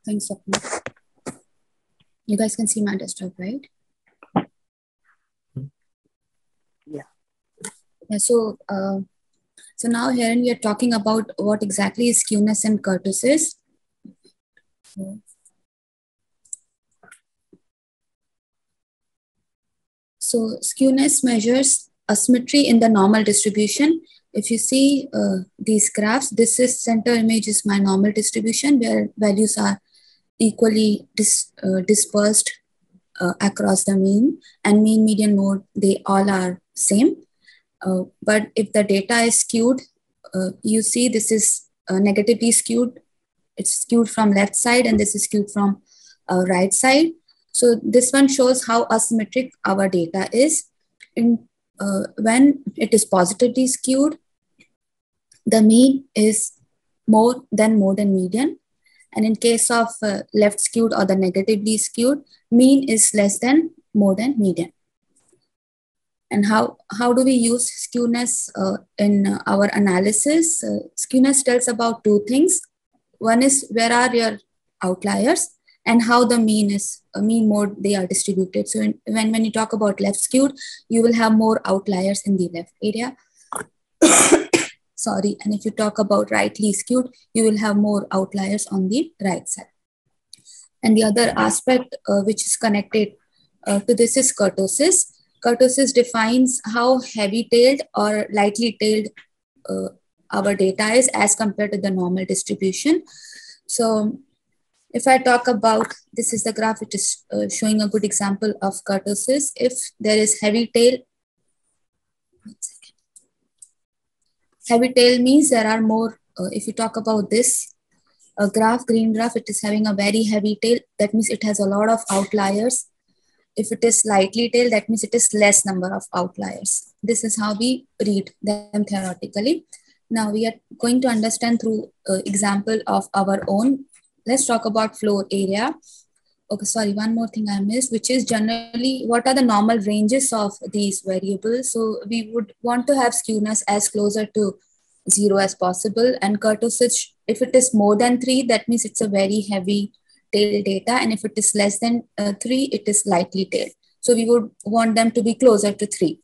Thanks, Swapna. You guys can see my desktop, right? Yeah. So now here we are talking about what exactly is skewness and kurtosis. So skewness measures asymmetry in the normal distribution. If you see these graphs, this is center image is my normal distribution where values are equally dispersed across the mean, and mean, median, mode, they all are same. But if the data is skewed, you see this is negatively skewed. It's skewed from left side and this is skewed from right side. So this one shows how asymmetric our data is. When it is positively skewed, the mean is more than mode and median. And in case of left skewed or the negatively skewed, mean is less than mode and median. And how do we use skewness in our analysis? Skewness tells about two things. One is where are your outliers and how the mean is, mean mode they are distributed. So when you talk about left skewed, you will have more outliers in the left area. Sorry, and if you talk about rightly skewed, you will have more outliers on the right side. And the other aspect which is connected to this is kurtosis. Kurtosis defines how heavy-tailed or lightly-tailed our data is as compared to the normal distribution. So if I talk about, this is the graph which is showing a good example of kurtosis. If there is heavy-tail, heavy-tail means there are more, if you talk about this graph, green graph, it is having a very heavy tail. That means it has a lot of outliers. If it is lightly tailed, that means it is less number of outliers. This is how we read them theoretically. Now we are going to understand through example of our own. Let's talk about floor area. Okay, sorry, one more thing I missed, which is generally what are the normal ranges of these variables. So we would want to have skewness as closer to 0 as possible, and kurtosis, if it is more than 3, that means it's a very heavy tail data, and if it is less than 3, it is lightly tailed. So we would want them to be closer to 3.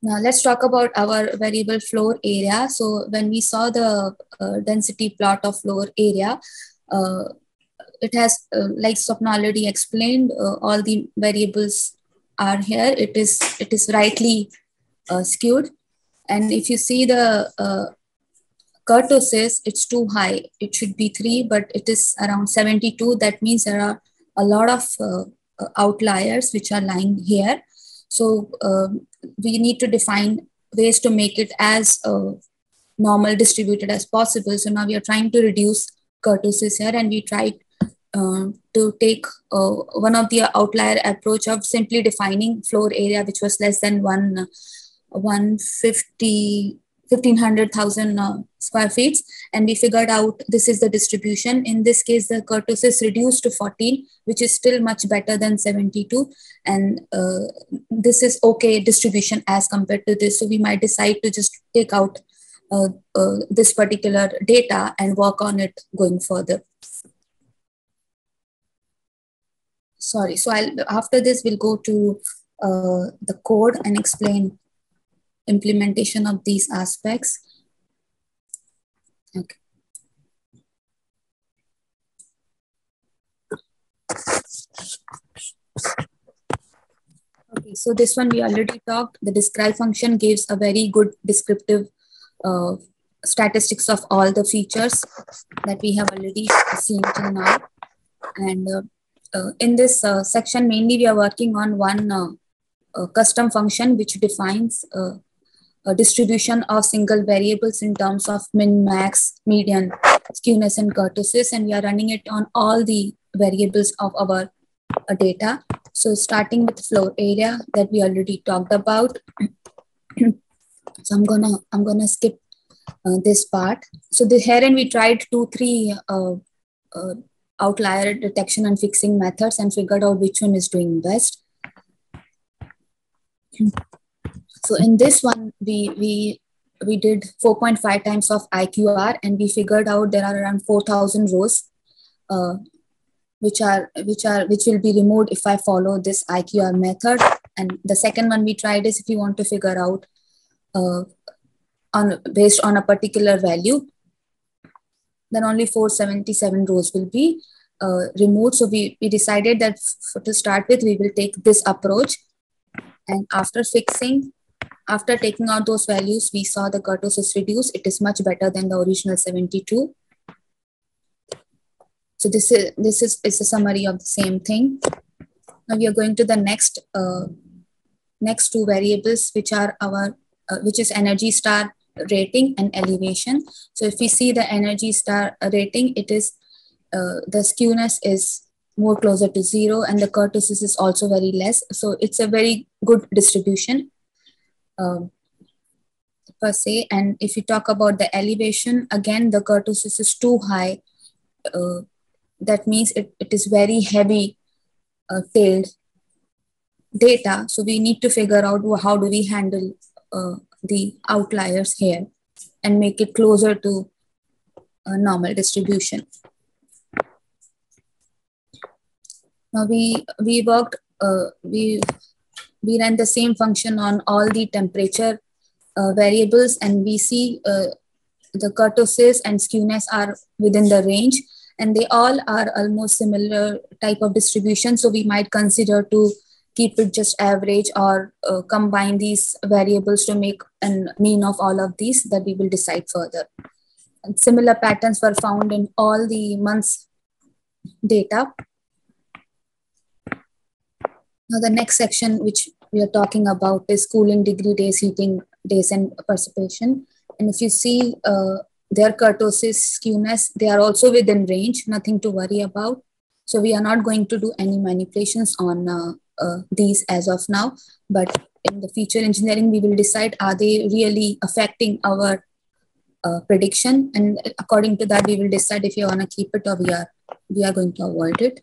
Now let's talk about our variable floor area. So when we saw the density plot of floor area, it has, like Swapna already explained, all the variables are here. It is rightly skewed. And if you see the kurtosis, it's too high. It should be 3, but it is around 72. That means there are a lot of outliers which are lying here. So we need to define ways to make it as normal distributed as possible. So now we are trying to reduce kurtosis here, and we tried to take one of the outlier approach of simply defining floor area, which was less than 1,500,000 square feet, and we figured out this is the distribution. In this case, the kurtosis reduced to 14, which is still much better than 72, and this is okay distribution as compared to this. So we might decide to just take out this particular data and work on it going further. Sorry, so after this we'll go to the code and explain implementation of these aspects. Okay. Okay, so this one we already talked. The describe function gives a very good descriptive statistics of all the features that we have already seen till now. And in this section, mainly we are working on one custom function which defines a distribution of single variables in terms of min, max, median, skewness, and kurtosis, and we are running it on all the variables of our data. So starting with floor area that we already talked about. So I'm gonna skip this part. So herein we tried 2-3 outlier detection and fixing methods and figured out which one is doing best. So in this one, we did 4.5 times of IQR, and we figured out there are around 4,000 rows, which will be removed if I follow this IQR method. And the second one we tried is if you want to figure out based on a particular value, then only 477 rows will be removed. So we decided that to start with, we will take this approach. And after fixing, after taking out those values, we saw the kurtosis reduce. It is much better than the original 72. So this is a summary of the same thing. Now we are going to the next two variables, which are which is energy star rating and elevation. So if we see the energy star rating, it is the skewness is more closer to 0, and the kurtosis is also very less. So it's a very good distribution per se. And if you talk about the elevation, again, the kurtosis is too high. That means it is very heavy tailed data. So we need to figure out how do we handle the outliers here and make it closer to a normal distribution. Now we worked, we ran the same function on all the temperature variables, and we see the kurtosis and skewness are within the range, and they all are almost similar type of distribution. So we might consider to keep it just average or combine these variables to make a mean of all of these that we will decide further. And similar patterns were found in all the months data. Now the next section which we are talking about is cooling degree days, heating days, and precipitation. And if you see their kurtosis, skewness, they are also within range, nothing to worry about. So we are not going to do any manipulations on these as of now, but in the feature engineering, we will decide, are they really affecting our prediction? And according to that, we will decide if you want to keep it or we are going to avoid it.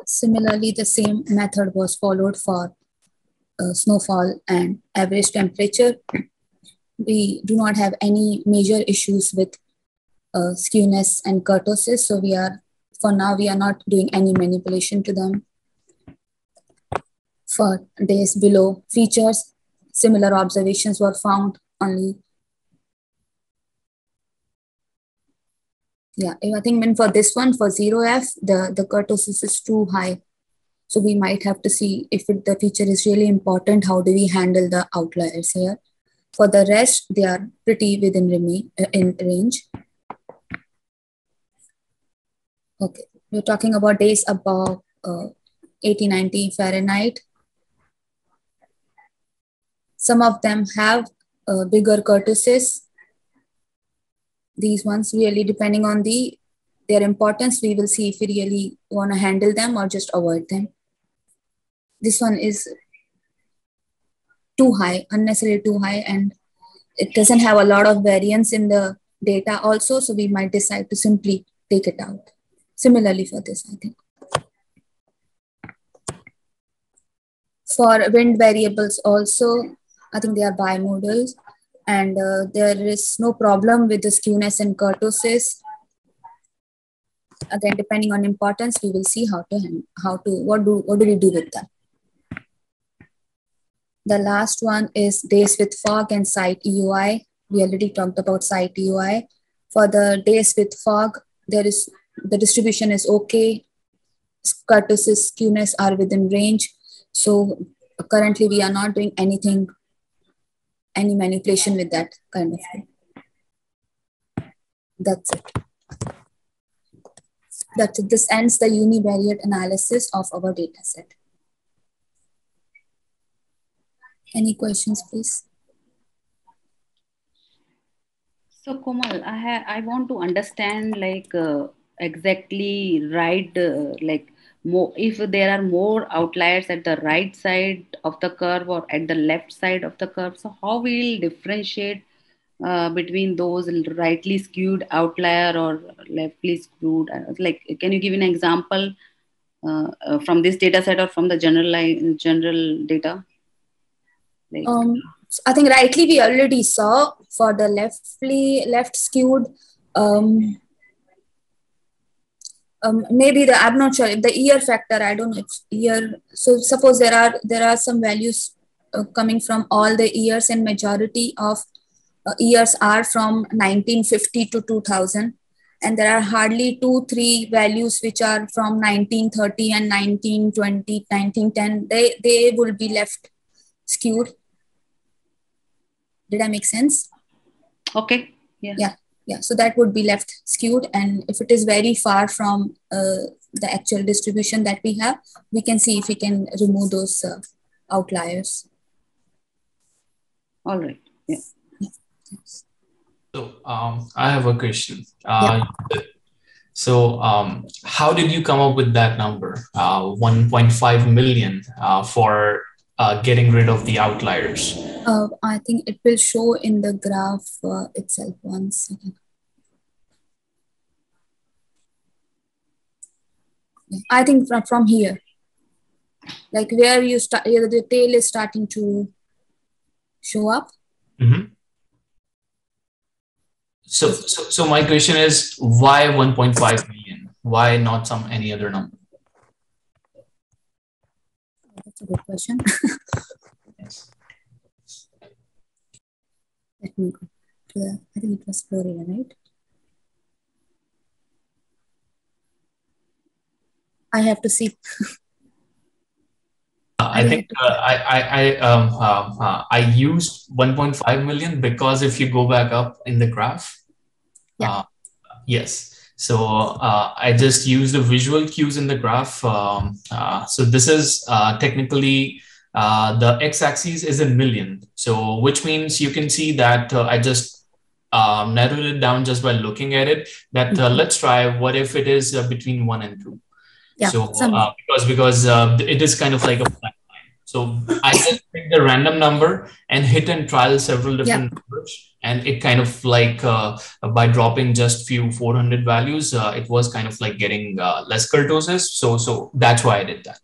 Similarly, the same method was followed for snowfall and average temperature. We do not have any major issues with skewness and kurtosis. So for now, we are not doing any manipulation to them. For days below features, similar observations were found only. Yeah, I think for this one, for 0F, the kurtosis is too high. So we might have to see if the feature is really important, how do we handle the outliers here. For the rest, they are pretty within in range. Okay, we're talking about days above 80-90 Fahrenheit. Some of them have bigger kurtosis. These ones really, depending on their importance, we will see if we really want to handle them or just avoid them. This one is too high, unnecessarily too high, and it doesn't have a lot of variance in the data also, so we might decide to simply take it out. Similarly for this, I think. For wind variables also, I think they are bimodal, and there is no problem with the skewness and kurtosis. Again, depending on importance, we will see what do we do with them. The last one is days with fog and site EUI. We already talked about site EUI. For the days with fog, the distribution is okay. Kurtosis, skewness are within range. So currently we are not doing any manipulation with that kind of thing. That's it. This ends the univariate analysis of our data set. Any questions, please? So Komal, I want to understand exactly if there are more outliers at the right side of the curve or at the left side of the curve, so how we'll differentiate between those rightly skewed outlier or leftly skewed? Like, can you give an example from this data set or from the general data? Like, I think rightly we already saw for the left skewed. Maybe I'm not sure if the year factor, I don't know if year. So suppose there are some values coming from all the years, and majority of years are from 1950 to 2000, and there are hardly 2-3 values which are from 1930 and 1920, 1910. They will be left skewed. Did I make sense? Okay. Yeah. So that would be left skewed. And if it is very far from the actual distribution that we have, we can see if we can remove those outliers. All right. Yeah. So I have a question. So how did you come up with that number, 1.5 million for getting rid of the outliers? I think it will show in the graph itself. 1 second. I think from here, like where you start, the tail is starting to show up. Mm-hmm. So my question is, why 1.5 million? Why not any other number? That's a good question. Yes. Let me go to the, I think it was Florida, right? I have to see. I think I used 1.5 million because if you go back up in the graph, yes. So I just used the visual cues in the graph. So this is technically the x-axis is in million. So which means you can see that I just narrowed it down just by looking at it. That let's try what if it is between 1 and 2. Yeah, so because it is kind of like a flat line. So I just picked a random number and hit and trial several different numbers, and it kind of like by dropping just few 400 values, it was kind of like getting less kurtosis. So that's why I did that.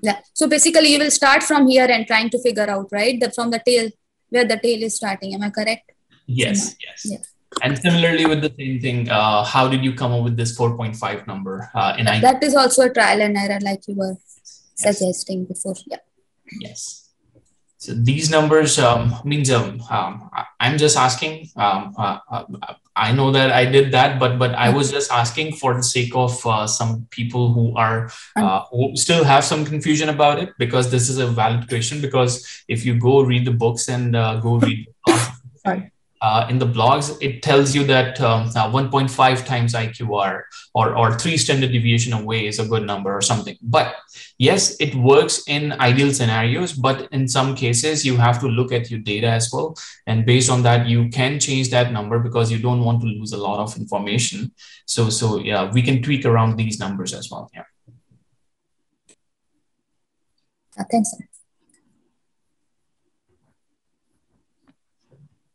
Yeah. So basically, you will start from here and trying to figure out, right, from the tail, where the tail is starting. Am I correct? Yes. Yes. Yeah. And similarly with the same thing, how did you come up with this 4.5 number? That is also a trial and error, like you were suggesting before. Yeah. Yes. So these numbers means I'm just asking. I know that I did that, but I was just asking for the sake of some people who are who still have some confusion about it, because this is a valid question. Because if you go read the books and go read in the blogs, it tells you that 1.5 times IQR or 3 standard deviation away is a good number or something. But yes, it works in ideal scenarios, but in some cases you have to look at your data as well. And based on that, you can change that number because you don't want to lose a lot of information. So yeah, we can tweak around these numbers as well. Yeah. Thanks.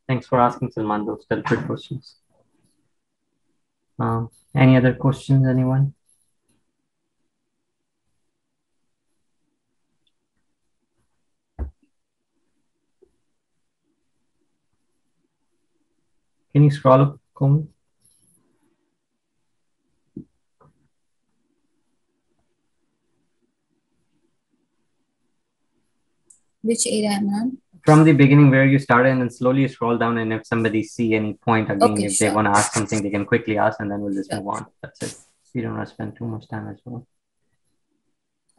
Thanks for asking, Salman. Those are good questions. Any other questions, anyone? Can you scroll up, Komal? Which area am I on? From the beginning where you started, and then slowly scroll down, and if somebody see any point again, if they want to ask something, they can quickly ask, and then we'll just move on. That's it. We don't want to spend too much time as well.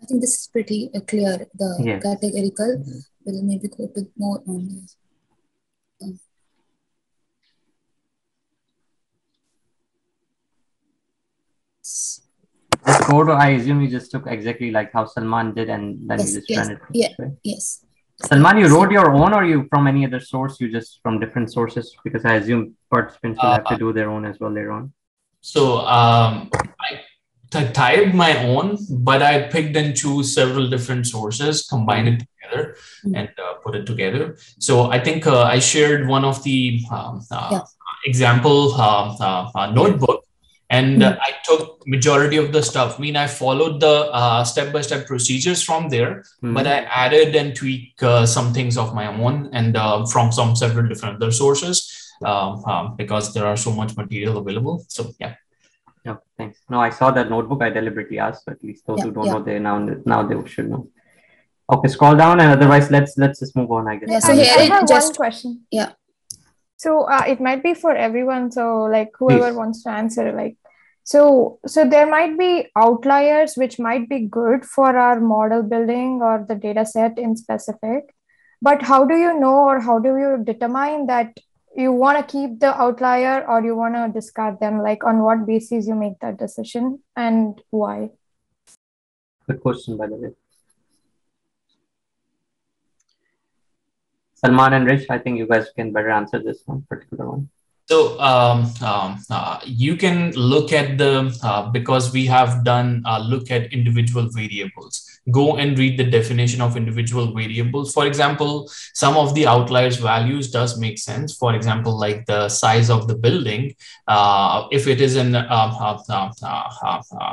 I think this is pretty clear. The categorical. We'll maybe go a bit more on this. This code, I assume you just took exactly like how Salman did, and then you just ran it. Yeah. Yes. Salman, you wrote your own, or you from any other source? You just from different sources? Because I assume participants will have to do their own as well later on. So typed my own, but I picked and chose several different sources, combined it together, and put it together. So I think I shared one of the example notebook, and I took majority of the stuff. I mean, I followed the step-by-step procedures from there, but I added and tweaked some things of my own, and from several different other sources, because there are so much material available. So yeah. Yeah, thanks. No, I saw that notebook. I deliberately asked, so at least those who don't know, they now they should know. Okay, scroll down, and otherwise let's just move on, I guess. Yeah, so here I have one question. Yeah. So it might be for everyone. So like whoever wants to answer, like, so there might be outliers which might be good for our model building or the data set in specific, but how do you know, or how do you determine that you want to keep the outlier or you want to discard them? Like on what basis you make that decision and why? Good question, by the way. Salman and Rich, I think you guys can better answer this one particular one. So you can look at the, because we have done look at individual variables. Go and read the definition of individual variables. For example, some of the outliers values does make sense. For example, like the size of the building, if it is in a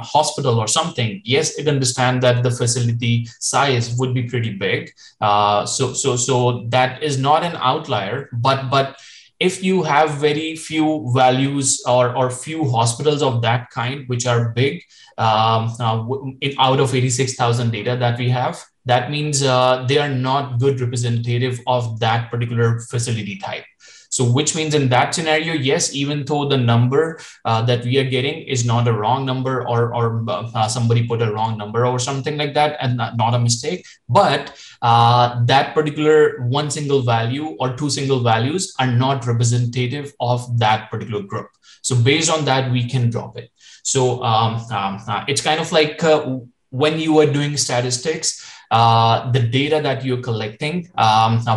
hospital or something, yes, it understand that the facility size would be pretty big. So that is not an outlier, but if you have very few values or few hospitals of that kind, which are big, out of 86,000 data that we have, that means they are not good representative of that particular facility type. So which means in that scenario, yes, even though the number that we are getting is not a wrong number, or somebody put a wrong number or something like that, and not a mistake, but that particular one single value or two single values are not representative of that particular group. So based on that, we can drop it. So it's kind of like when you are doing statistics, the data that you're collecting,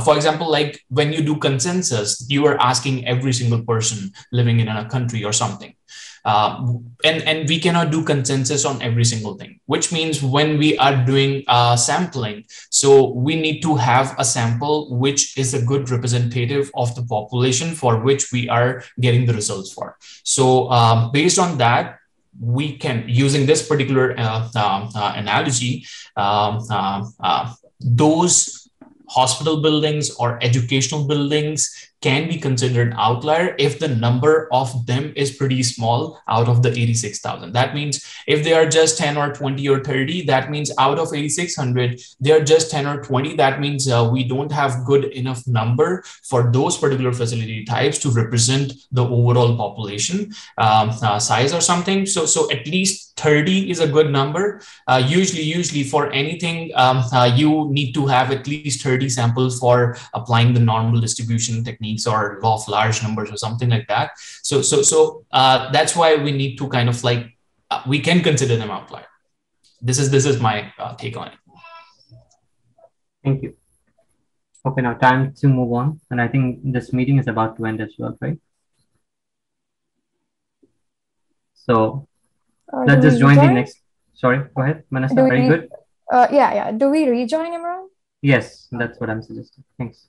for example, like when you do consensus, you are asking every single person living in a country or something. And we cannot do consensus on every single thing, which means when we are doing sampling, so we need to have a sample which is a good representative of the population for which we are getting the results for. So based on that, we can, using this particular analogy, those hospital buildings or educational buildings can be considered outlier if the number of them is pretty small out of the 86,000. That means if they are just 10 or 20 or 30, that means out of 8,600, they are just 10 or 20. That means we don't have good enough number for those particular facility types to represent the overall population size or something. So at least 30 is a good number. Usually for anything, you need to have at least 30 samples for applying the normal distribution techniques or law of large numbers or something like that. So that's why we need to kind of like, we can consider them outlier. This is my take on it. Thank you. Okay, now time to move on. And I think this meeting is about to end as well, right? So let's just join the next. Sorry, go ahead, Manasa. Are you good? Yeah. Do we rejoin, Imran? Yes, that's what I'm suggesting. Thanks.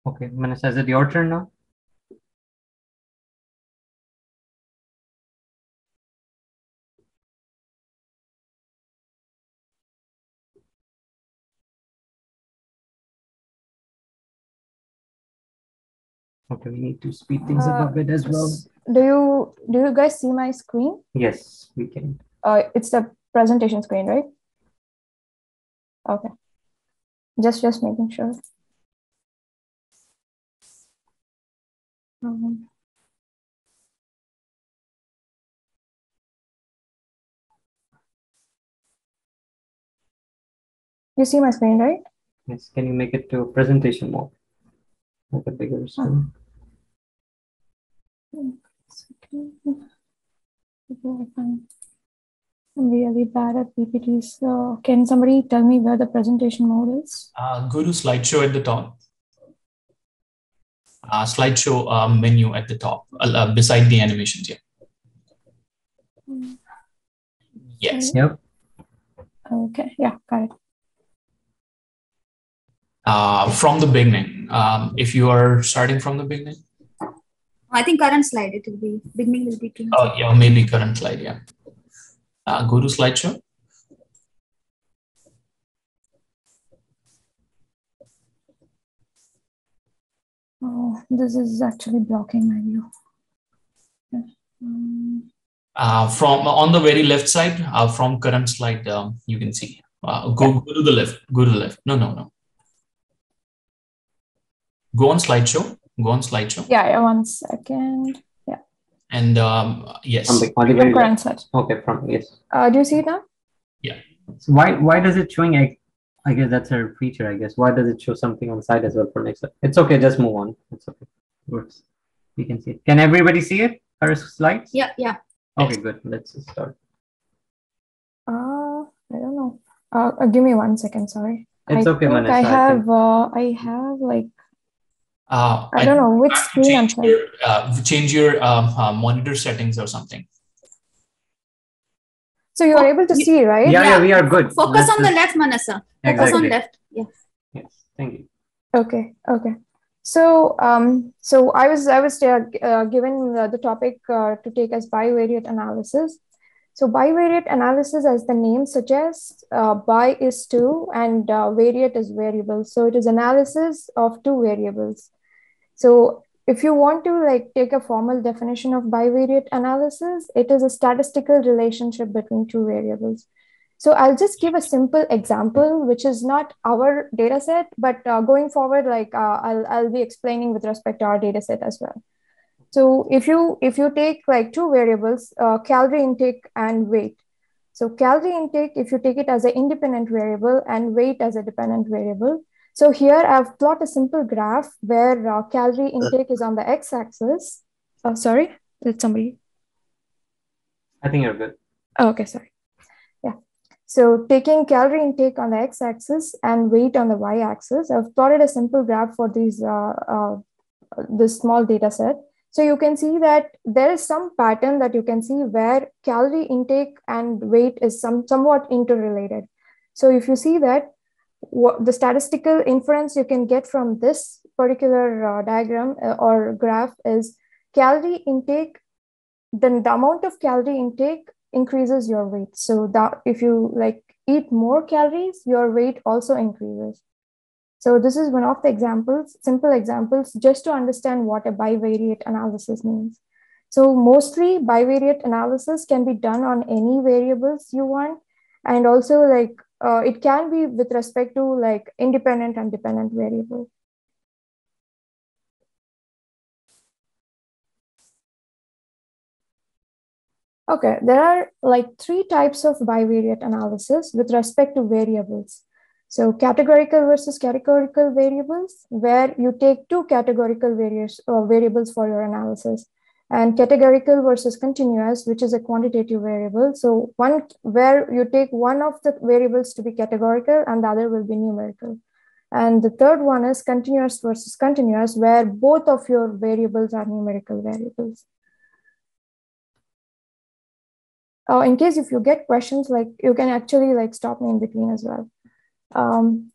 Okay, Manasa, is it your turn now? Okay, we need to speed things up a bit as well. Do you guys see my screen? Yes, we can. It's the presentation screen, right? Okay. Just making sure. You see my screen, right? Yes. Can you make it to presentation mode? Like a bigger screen. I'm really bad at PPTs. So can somebody tell me where the presentation mode is? Go to slideshow at the top. Slideshow menu at the top, beside the animations. Yeah. Yes. Yep. Okay. Yeah, got it. From the beginning, if you are starting from the beginning. I think current slide, it will be, beginning will be. Oh, yeah, maybe current slide, yeah. Go to slideshow. Oh, this is actually blocking my view. From on the very left side, from current slide, you can see. Go to the left. Go to the left. No. Go on slideshow. Go on slideshow. Yeah, 1 second. Yeah. And yes. From the current slide. Okay, from yes. Do you see it now? Yeah. So why does it showing? I guess that's a feature. I guess why does it show something on the side as well for next? It's okay. Just move on. It's okay. Works. We can see it. Can everybody see it? First slides. Yeah. Yeah. Okay, good. Let's start. I don't know. Give me 1 second. Sorry. It's okay, Manasa. I have like. I don't know which screen I'm trying. Change your monitor settings or something. So you are able to see, right? Yeah, we are good. Focus on the left, Manasa. Focus on left. Yeah. Yes. Thank you. Okay. So, I was given the topic to take as bivariate analysis. So bivariate analysis, as the name suggests, bi is 2 and variate is variable. So it is analysis of 2 variables. So if you want to like take a formal definition of bivariate analysis, it is a statistical relationship between 2 variables. So I'll just give a simple example, which is not our data set, but going forward, like I'll be explaining with respect to our data set as well. So if you take like 2 variables, calorie intake and weight. So calorie intake, if you take it as an independent variable and weight as a dependent variable. So here I've plotted a simple graph where calorie intake is on the x-axis. Sorry, did somebody? I think you're good. Oh, okay, sorry. Yeah. So taking calorie intake on the x-axis and weight on the y-axis, I've plotted a simple graph for these this small data set. So you can see that there is some pattern that you can see where calorie intake and weight is somewhat interrelated. So if you see that, what the statistical inference you can get from this particular diagram or graph is calorie intake, then the amount of calorie intake increases your weight. So that if you like eat more calories, your weight also increases. So this is one of the examples, simple examples, just to understand what a bivariate analysis means. So mostly bivariate analysis can be done on any variables you want. And also like it can be with respect to like independent and dependent variable. Okay, there are like 3 types of bivariate analysis with respect to variables. So categorical versus categorical variables, where you take 2 categorical variables for your analysis, and categorical versus continuous, which is a quantitative variable. So one where you take one of the variables to be categorical and the other will be numerical. And the third one is continuous versus continuous, where both of your variables are numerical variables. In case if you get questions, like you can actually like stop me in between as well.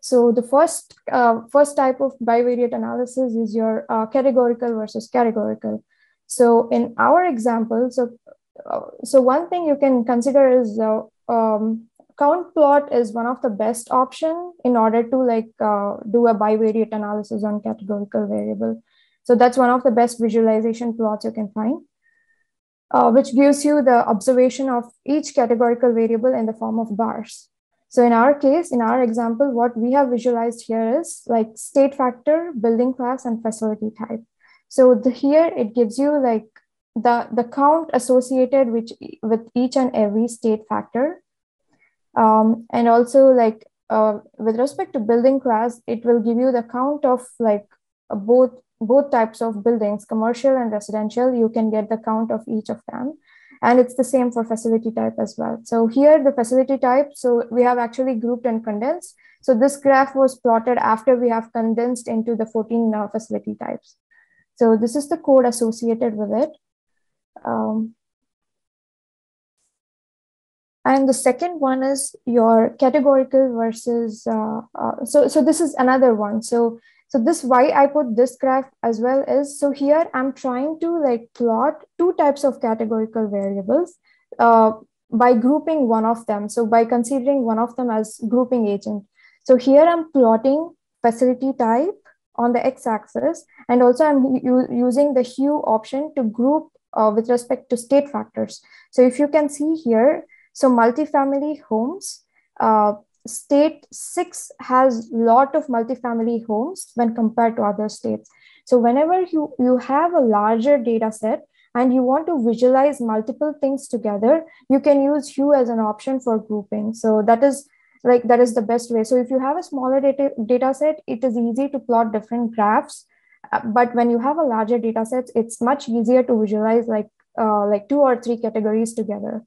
So the first type of bivariate analysis is your categorical versus categorical. So in our example, so one thing you can consider is count plot is one of the best option in order to like do a bivariate analysis on categorical variable. So that's one of the best visualization plots you can find, which gives you the observation of each categorical variable in the form of bars. So in our case, in our example, what we have visualized here is like state factor, building class, and facility type. So here it gives you like the count associated with each and every state factor. And also like with respect to building class, it will give you the count of like both both types of buildings, commercial and residential, you can get the count of each of them. And it's the same for facility type as well. So here the facility type, so we have actually grouped and condensed. So this graph was plotted after we have condensed into the 14 facility types. So this is the code associated with it. And the second one is your categorical versus, so this is another one. So this, why I put this graph as well is, so here I'm trying to like plot two types of categorical variables by grouping one of them. So by considering one of them as grouping agent. So here I'm plotting facility type on the x-axis, and also I'm using the hue option to group with respect to state factors. So if you can see here, so multifamily homes, state 6 has a lot of multifamily homes when compared to other states. So whenever you have a larger data set and you want to visualize multiple things together, you can use hue as an option for grouping. So that is the best way. So if you have a smaller data set, it is easy to plot different graphs. But when you have a larger data set, it's much easier to visualize like 2 or 3 categories together.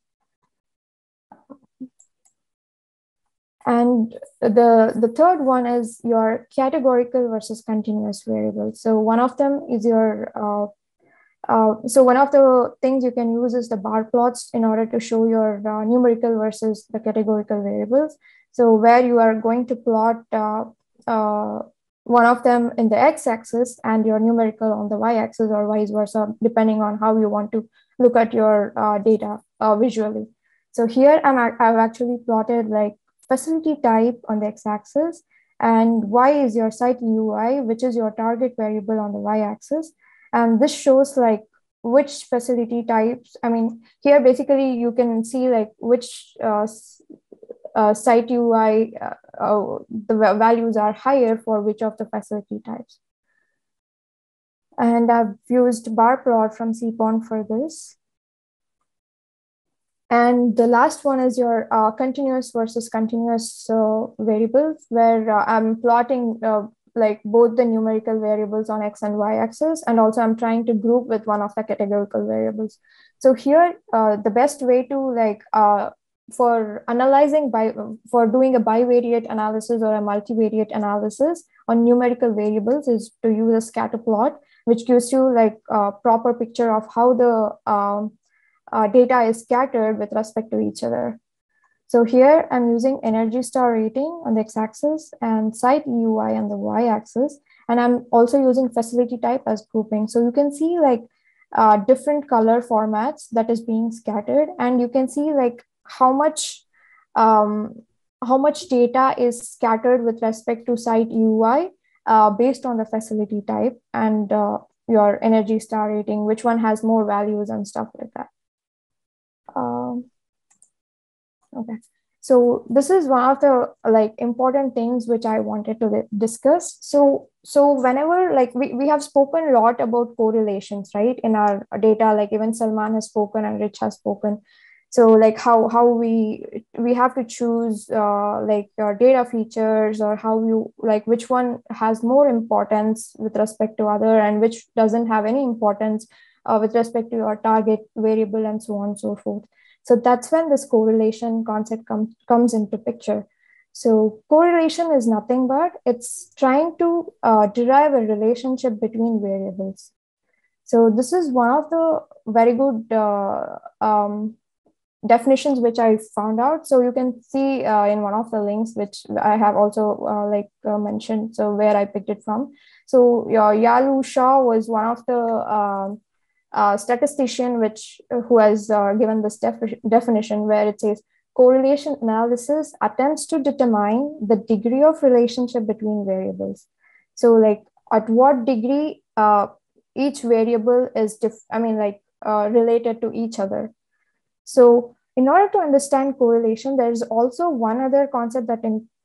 And the third one is your categorical versus continuous variables. So one of them is your, so one of the things you can use is the bar plots in order to show your numerical versus the categorical variables. So where you are going to plot one of them in the x-axis and your numerical on the y-axis, or vice versa, depending on how you want to look at your data visually. So here I've actually plotted like facility type on the x-axis, and y is your site UI, which is your target variable on the y-axis. And this shows like which facility types, I mean, here basically you can see like which site UI, the values are higher for which of the facility types. And I've used bar plot from CPON for this. And the last one is your continuous versus continuous variables, where I'm plotting like both the numerical variables on x and y axis, and also I'm trying to group with one of the categorical variables. So here, the best way to like for analyzing for doing a bivariate analysis or a multivariate analysis on numerical variables is to use a scatter plot, which gives you like a proper picture of how the data is scattered with respect to each other. So here I'm using energy star rating on the x-axis and site UI on the y-axis. And I'm also using facility type as grouping. So you can see like different color formats that is being scattered, and you can see like how much data is scattered with respect to site UI based on the facility type and your energy star rating, which one has more values and stuff like that. Okay, so this is one of the like important things which I wanted to discuss. So whenever like we have spoken a lot about correlations, right, in our data, like even Salman has spoken and Rich has spoken. So like how we have to choose like data features, or how you like which one has more importance with respect to other and which doesn't have any importance with respect to your target variable, and so on and so forth. So that's when this correlation concept comes into picture. So correlation is nothing but it's trying to derive a relationship between variables. So this is one of the very good definitions which I found out. So you can see in one of the links, which I have also mentioned, so where I picked it from. So Yalu Shah was one of the statistician who has given this definition, where it says correlation analysis attempts to determine the degree of relationship between variables. So like at what degree each variable is related to each other. So in order to understand correlation, there is also one other concept that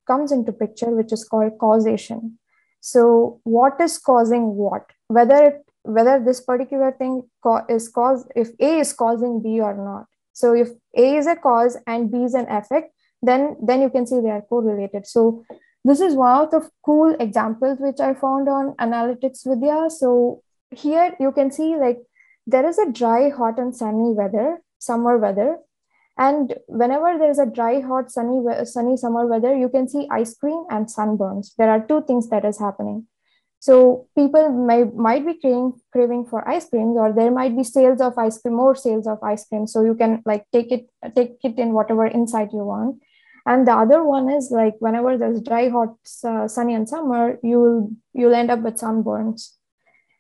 comes into picture, which is called causation. So what is causing what? Whether this particular thing is caused, if A is causing B or not. So if A is a cause and B is an effect, then you can see they are correlated. So this is one of the cool examples which I found on Analytics Vidya. So here you can see like there is a dry, hot and sunny weather, summer weather. And whenever there is a dry, hot, sunny summer weather, you can see ice cream and sunburns. There are two things that is happening. So people might be craving for ice creams, or there might be sales of ice cream, more sales of ice cream. So you can like take it in whatever insight you want. And the other one is like whenever there's dry, hot, sunny and summer, you'll end up with sunburns.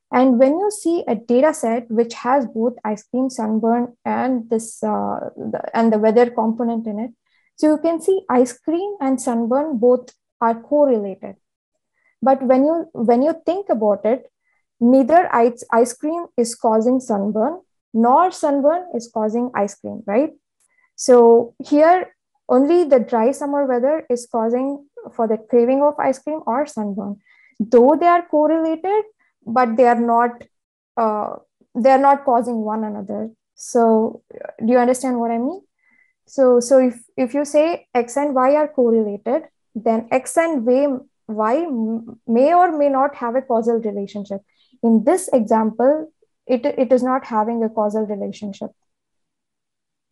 And when you see a data set which has both ice cream, sunburn, and the weather component in it, so you can see ice cream and sunburn both are correlated. But when you think about it, neither ice cream is causing sunburn, nor sunburn is causing ice cream, right? So here, only the dry summer weather is causing for the craving of ice cream or sunburn. Though they are correlated, but they are not causing one another. So do you understand what I mean? So if you say X and Y are correlated, then X and Y may or may not have a causal relationship. In this example, it is not having a causal relationship.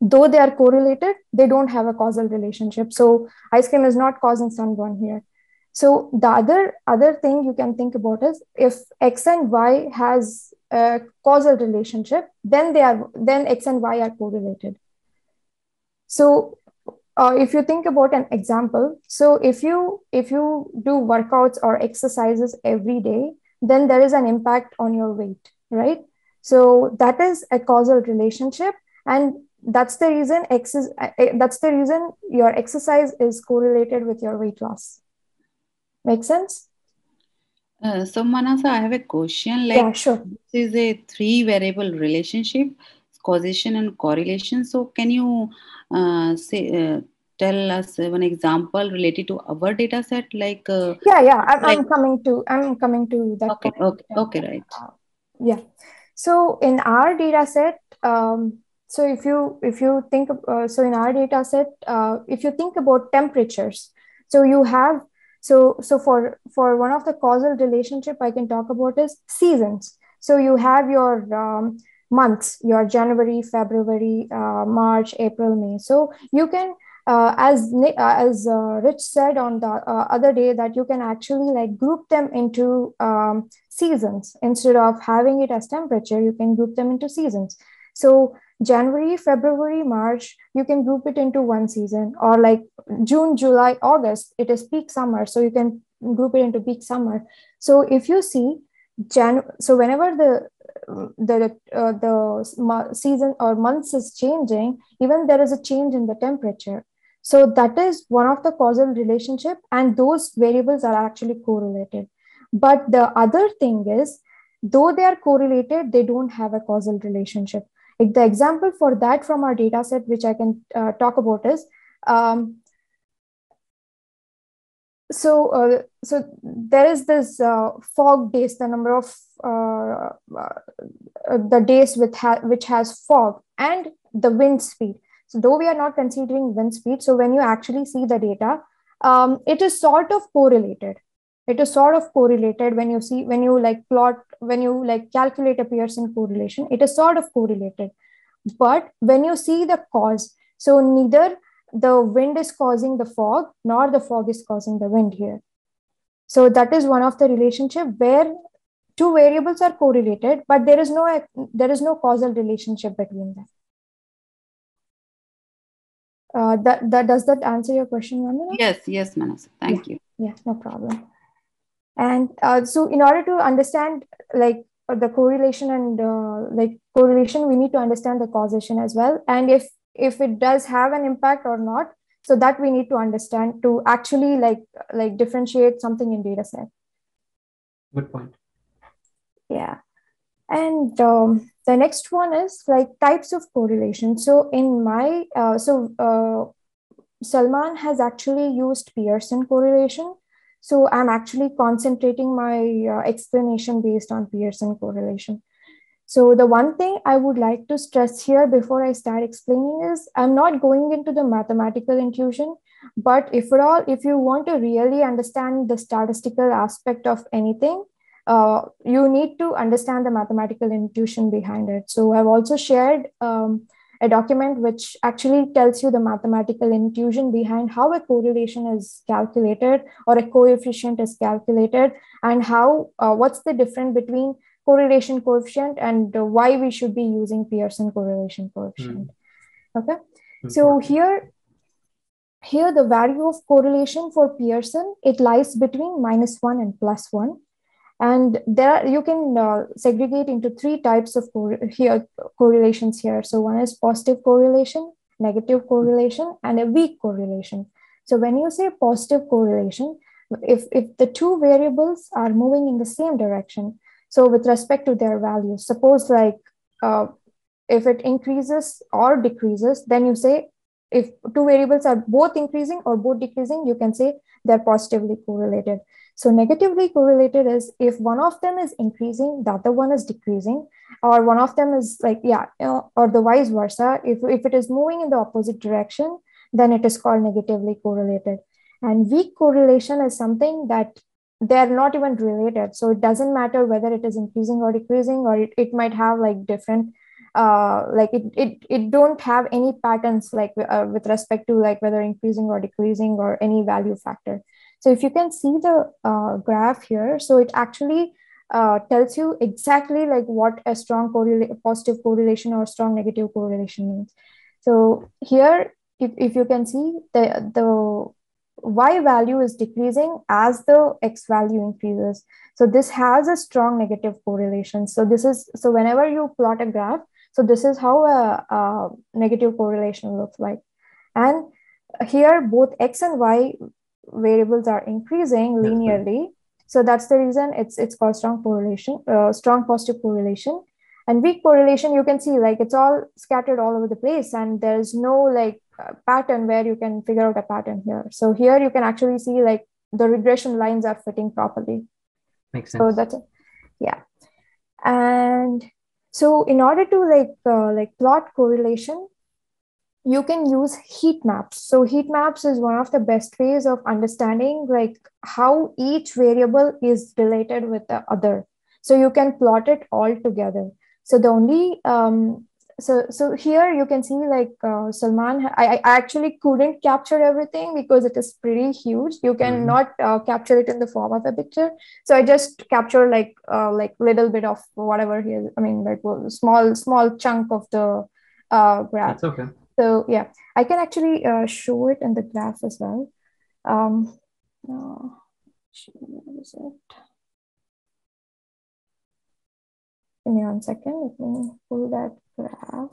Though they are correlated, they don't have a causal relationship. So ice cream is not causing sunburn here. So the other thing you can think about is if X and Y has a causal relationship, then X and Y are correlated. So if you think about an example, so if you do workouts or exercises every day, then there is an impact on your weight, right? So that is a causal relationship, and that's the reason your exercise is correlated with your weight loss. Make sense? So Manasa, I have a question. Like, yeah, sure. This is a 3-variable relationship, causation and correlation. So can you tell us one example related to our data set? Like I'm coming to that. Okay, point. Okay, right. Yeah. So in our data set, so if you think so in our data set, if you think about temperatures, so you have so for one of the causal relationship I can talk about is seasons. So you have your months, your January, February, March, April, May. So you can as Rich said on the other day, that you can actually like group them into seasons. Instead of having it as temperature, you can group them into seasons. So January, February, March, you can group it into one season, or like June, July, August, it is peak summer. So you can group it into peak summer. So if you see so whenever the season or months is changing, even there is a change in the temperature. So that is one of the causal relationship, and those variables are actually correlated. But the other thing is, though they are correlated, they don't have a causal relationship. Like the example for that from our data set, which I can talk about is, so there is this fog days, the number of the days which has fog, and the wind speed. So though we are not considering wind speed, so when you actually see the data, it is sort of correlated. It is sort of correlated when you calculate a Pearson correlation, it is sort of correlated. But when you see the cause, so neither the wind is causing the fog, nor the fog is causing the wind here. So that is one of the relationship where two variables are correlated, but there is no causal relationship between them. Does that answer your question, Vandana? Yes, Manasa. Thank you. Yeah, no problem. And so in order to understand like the correlation and correlation, we need to understand the causation as well. And if it does have an impact or not, so that we need to understand to actually like differentiate something in data set. Good point. Yeah. And the next one is like types of correlation. So in my Salman has actually used Pearson correlation. So I'm actually concentrating my explanation based on Pearson correlation. So the one thing I would like to stress here before I start explaining is I'm not going into the mathematical intuition. But if you want to really understand the statistical aspect of anything, you need to understand the mathematical intuition behind it. So I've also shared a document which actually tells you the mathematical intuition behind how a correlation is calculated or a coefficient is calculated, and how what's the difference between correlation coefficient and why we should be using Pearson correlation coefficient. Okay, so here the value of correlation for Pearson, it lies between -1 and +1. And there you can segregate into three types of correlations here. So one is positive correlation, negative correlation, and a weak correlation. So when you say positive correlation, if the two variables are moving in the same direction, so with respect to their values, suppose like if it increases or decreases, then you say if two variables are both increasing or both decreasing, you can say they're positively correlated. So negatively correlated is if one of them is increasing, the other one is decreasing, or one of them is like, or the vice versa. If it is moving in the opposite direction, then it is called negatively correlated. And weak correlation is something that they're not even related. So it doesn't matter whether it is increasing or decreasing, or it might have like different, like it don't have any patterns like with respect to like whether increasing or decreasing or any value factor. So if you can see the graph here, so it actually tells you exactly like what a strong positive correlation or strong negative correlation means. So here, if you can see the Y value is decreasing as the X value increases. So this has a strong negative correlation. So whenever you plot a graph, so this is how a negative correlation looks like. And here both X and Y variables are increasing linearly. So that's the reason it's called strong correlation, strong positive correlation. And weak correlation, you can see like it's all scattered all over the place, and there's no like pattern where you can figure out a pattern here. So here you can actually see like the regression lines are fitting properly. Makes sense. So that's it. Yeah. And so in order to like plot correlation, you can use heat maps. So heat maps is one of the best ways of understanding like how each variable is related with the other. So you can plot it all together. So the only so here you can see like Salman, I actually couldn't capture everything because it is pretty huge. You cannot capture it in the form of a picture. So I just capture like little bit of whatever here. I mean, like a small chunk of the graph. That's okay. So yeah, I can actually show it in the graph as well. Where is it? Give me 1 second. Let me pull that graph.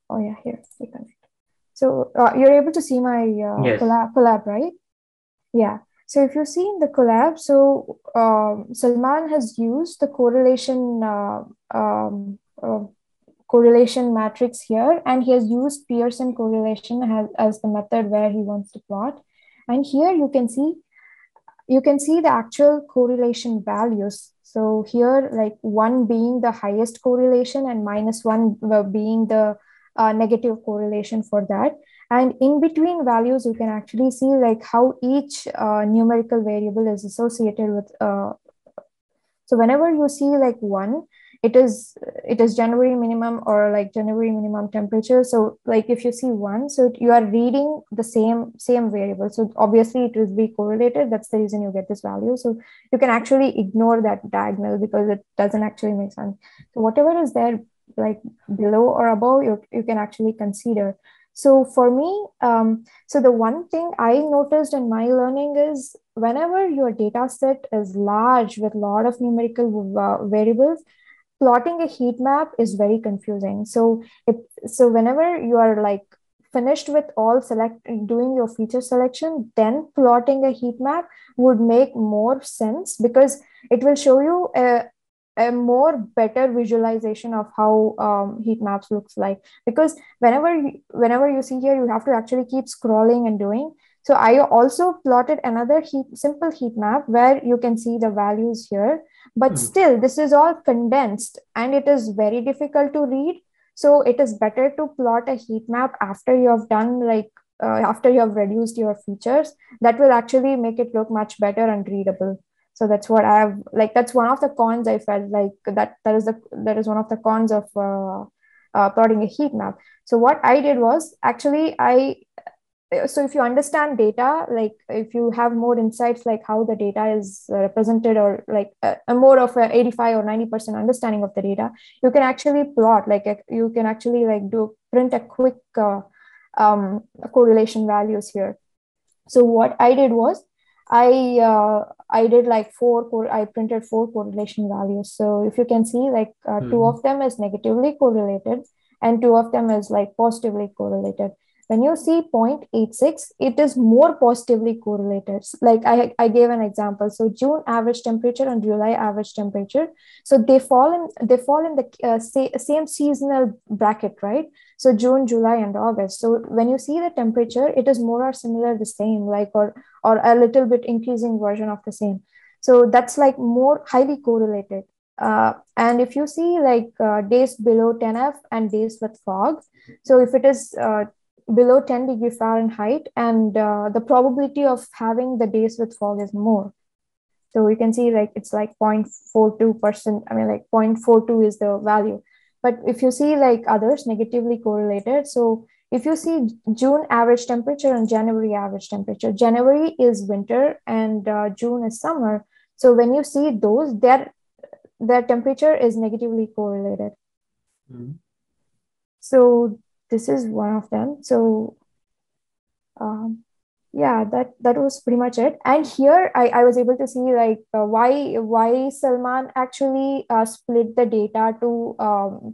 Oh yeah, here we connect. So you're able to see my yes. collab, right? Yeah. So if you see in the collab, so Salman has used the correlation matrix here, and he has used Pearson correlation as the method where he wants to plot. And here you can see the actual correlation values. So here, like 1 being the highest correlation and -1 being the negative correlation for that. And in between values, you can actually see like how each numerical variable is associated with. So whenever you see like 1, it is January minimum or like January minimum temperature. So like if you see 1, so you are reading the same variable. So obviously it will be correlated. That's the reason you get this value. So you can actually ignore that diagonal because it doesn't actually make sense. So whatever is there like below or above, you can actually consider. So for me, so the one thing I noticed in my learning is whenever your data set is large with a lot of numerical variables, plotting a heat map is very confusing. So whenever you are like finished with all doing your feature selection, then plotting a heat map would make more sense because it will show you a more better visualization of how heat maps looks like. Because whenever you see here, you have to actually keep scrolling and doing. So I also plotted another simple heat map where you can see the values here, but still this is all condensed and it is very difficult to read. So it is better to plot a heat map after you have done after you have reduced your features. That will actually make it look much better and readable. So that's what I have, that's one of the cons. I felt like that is one of the cons of plotting a heat map. So what I did was actually so if you understand data, if you have more insights, like how the data is represented, or a more of a 85 or 90% understanding of the data, you can actually plot, you can actually print a quick correlation values here. So what I did was I did I printed 4 correlation values. So if you can see, 2 of them is negatively correlated and 2 of them is positively correlated. When you see 0.86, it is more positively correlated. I gave an example. So June average temperature and July average temperature. So they fall in the same seasonal bracket, right? So June, July, and August. So when you see the temperature, it is more or similar the same, or a little bit increasing version of the same. So that's more highly correlated. And if you see days below 10F and days with fog, so if it is below 10 degree Fahrenheit, and the probability of having the days with fog is more. So you can see it's 0.42%. I mean 0.42 is the value. But if you see others negatively correlated, so if you see June average temperature and January average temperature, January is winter and June is summer. So when you see those, their temperature is negatively correlated. So this is one of them. So yeah, that was pretty much it. And here I was able to see why Salman actually split the data to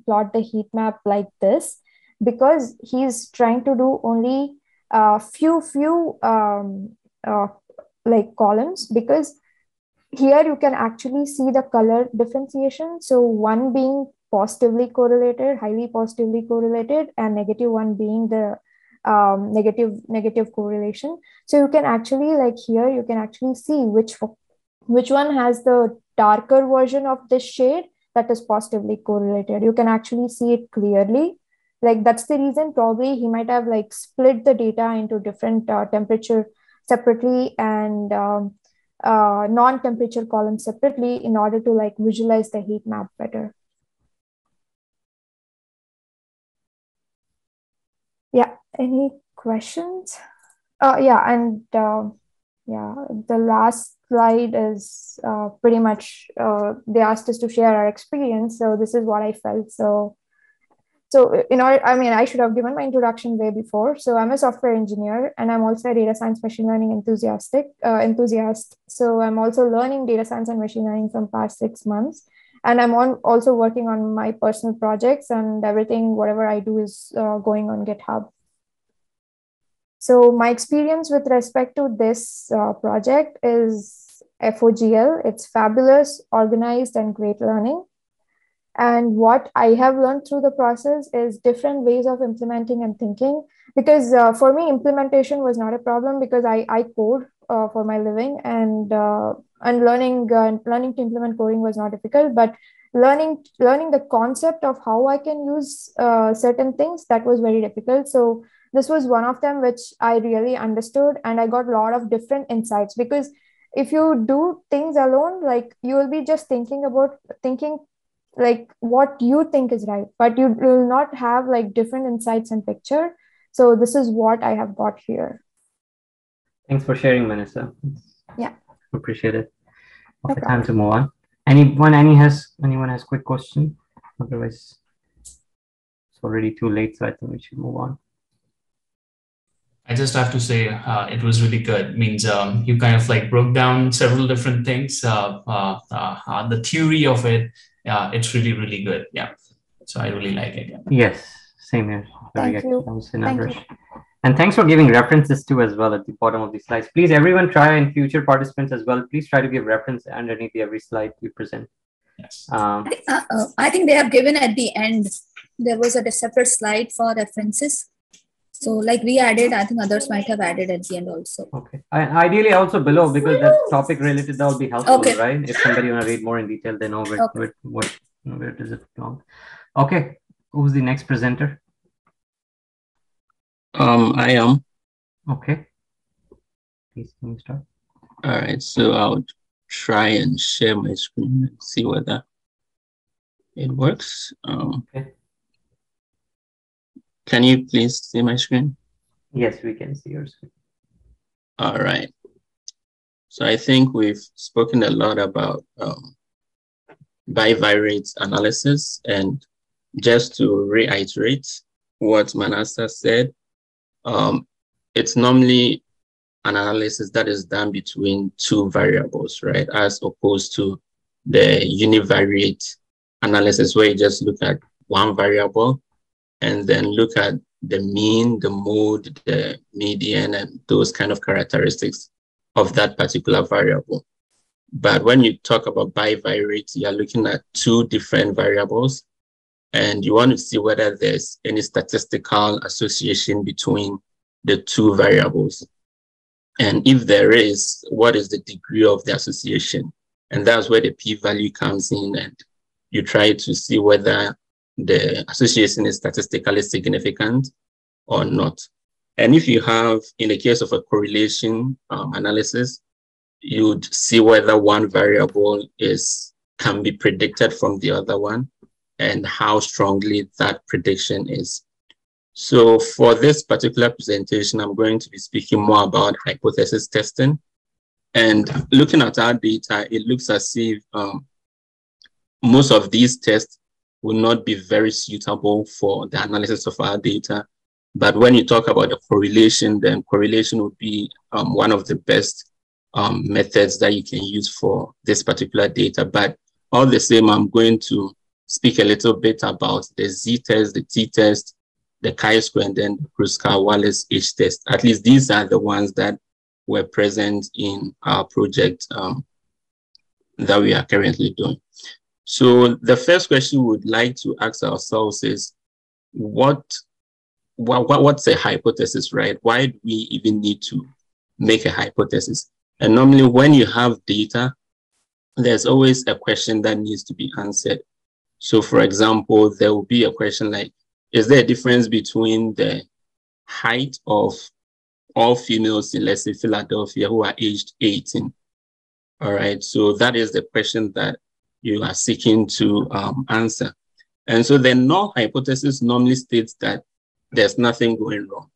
plot the heat map like this, because he's trying to do only few columns, because here you can actually see the color differentiation. So one being positively correlated, highly positively correlated, and negative one being the negative correlation. So you can actually here you can actually see which one has the darker version of this shade that is positively correlated. You can actually see it clearly. That's the reason probably he might have split the data into different temperature separately and non-temperature columns separately in order to visualize the heat map better. Yeah, any questions? Yeah, and yeah, the last slide is pretty much they asked us to share our experience. So this is what I felt. So in order, I mean, I should have given my introduction way before. So I'm a software engineer and I'm also a data science machine learning enthusiast. So I'm also learning data science and machine learning from past 6 months. And I'm also working on my personal projects, and everything, whatever I do is going on GitHub. So my experience with respect to this project is FOGL. It's fabulous, organized, and great learning. And what I have learned through the process is different ways of implementing and thinking. Because for me, implementation was not a problem, because I code for my living, and learning to implement coding was not difficult. But learning the concept of how I can use certain things, that was very difficult. So this was one of them which I really understood, and I got a lot of different insights. Because if you do things alone, you will be just thinking what you think is right, but you will not have different insights and picture. So this is what I have got here. Thanks for sharing, Vanessa. Yeah, appreciate it. Okay, no time to move on. Anyone has quick question? Otherwise, it's already too late, so I think we should move on. I just have to say it was really good. Means you kind of broke down several different things. The theory of it, it's really, really good. Yeah. So I really like it. Yeah. Yes, same here. Thank you. Thank you. And thanks for giving references too as well at the bottom of the slides. Please, everyone try, and future participants as well, please try to give reference underneath every slide you present. Yes. I think they have given at the end. There was a separate slide for references. So like we added, I think others might have added at the end also. Okay. Ideally also below, because that topic related, that will be helpful, okay. Right? If somebody want to read more in detail, they know where does it belong. Okay. Who's the next presenter? I am. Okay. Please, can you start? All right. So I'll try and share my screen and see whether it works. Okay. Can you please see my screen? Yes, we can see your screen. All right. So I think we've spoken a lot about bivariate analysis, and just to reiterate what Manasa said, it's normally an analysis that is done between two variables, right? As opposed to the univariate analysis where you just look at one variable and then look at the mean, the mode, the median, and those kind of characteristics of that particular variable. But when you talk about bivariate, you're looking at two different variables, and you want to see whether there's any statistical association between the two variables. And if there is, what is the degree of the association? And that's where the p-value comes in, and you try to see whether the association is statistically significant or not. And if you have, in the case of a correlation analysis, you'd see whether one variable can be predicted from the other one and how strongly that prediction is. So for this particular presentation, I'm going to be speaking more about hypothesis testing. And looking at our data, it looks as if most of these tests will not be very suitable for the analysis of our data. But when you talk about the correlation, then correlation would be one of the best methods that you can use for this particular data. But all the same, I'm going to speak a little bit about the z-test, the t-test, the chi-square, and then the Kruskal Wallace h-test. At least these are the ones that were present in our project that we are currently doing. So the first question we would like to ask ourselves is, what's a hypothesis, right? Why do we even need to make a hypothesis? And normally when you have data, there's always a question that needs to be answered. So for example, there will be a question like, is there a difference between the height of all females in, let's say, Philadelphia who are aged 18? All right, so that is the question that you are seeking to answer. And so the null hypothesis normally states that there's nothing going wrong.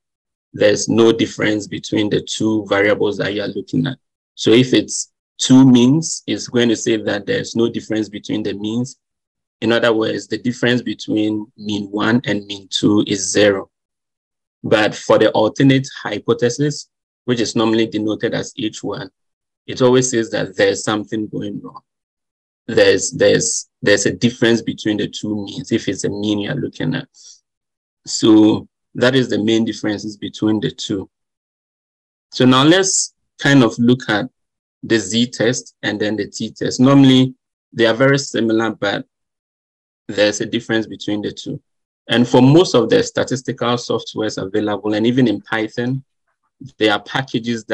There's no difference between the two variables that you're looking at. So if it's two means, it's going to say that there's no difference between the means. In other words, the difference between mean 1 and mean 2 is 0. But for the alternate hypothesis, which is normally denoted as H1, it always says that there's something going wrong. There's a difference between the two means if it's a mean you're looking at. So that is the main differences between the two. So now let's kind of look at the z-test and then the t-test. Normally, they are very similar, but there's a difference between the two. And for most of the statistical softwares available, and even in Python, there are packages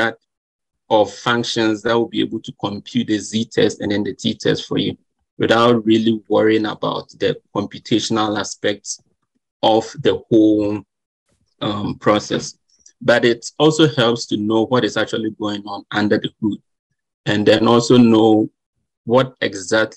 of functions that will be able to compute the z-test and then the t-test for you without really worrying about the computational aspects of the whole process. But it also helps to know what is actually going on under the hood, and then also know what exact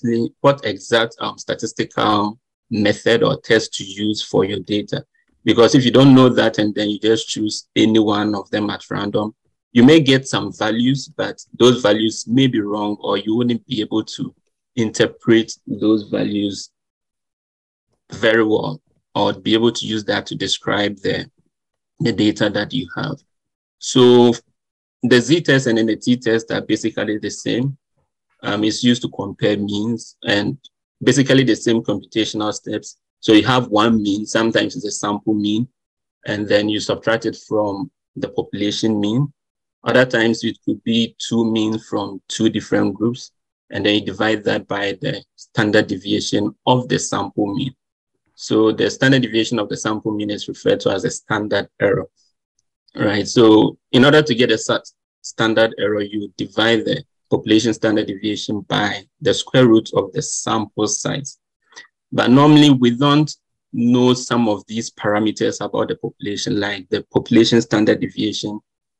statistical method or test to use for your data. Because if you don't know that and then you just choose any one of them at random, you may get some values, but those values may be wrong, or you wouldn't be able to interpret those values very well, or be able to use that to describe the data that you have. So the z-test and then the t-test are basically the same. It's used to compare means and basically the same computational steps. So you have one mean, sometimes it's a sample mean, and then you subtract it from the population mean. Other times it could be two means from two different groups, and then you divide that by the standard deviation of the sample mean. So the standard deviation of the sample mean is referred to as a standard error, right? So in order to get a standard error, you divide the population standard deviation by the square root of the sample size. But normally we don't know some of these parameters about the population, like the population standard deviation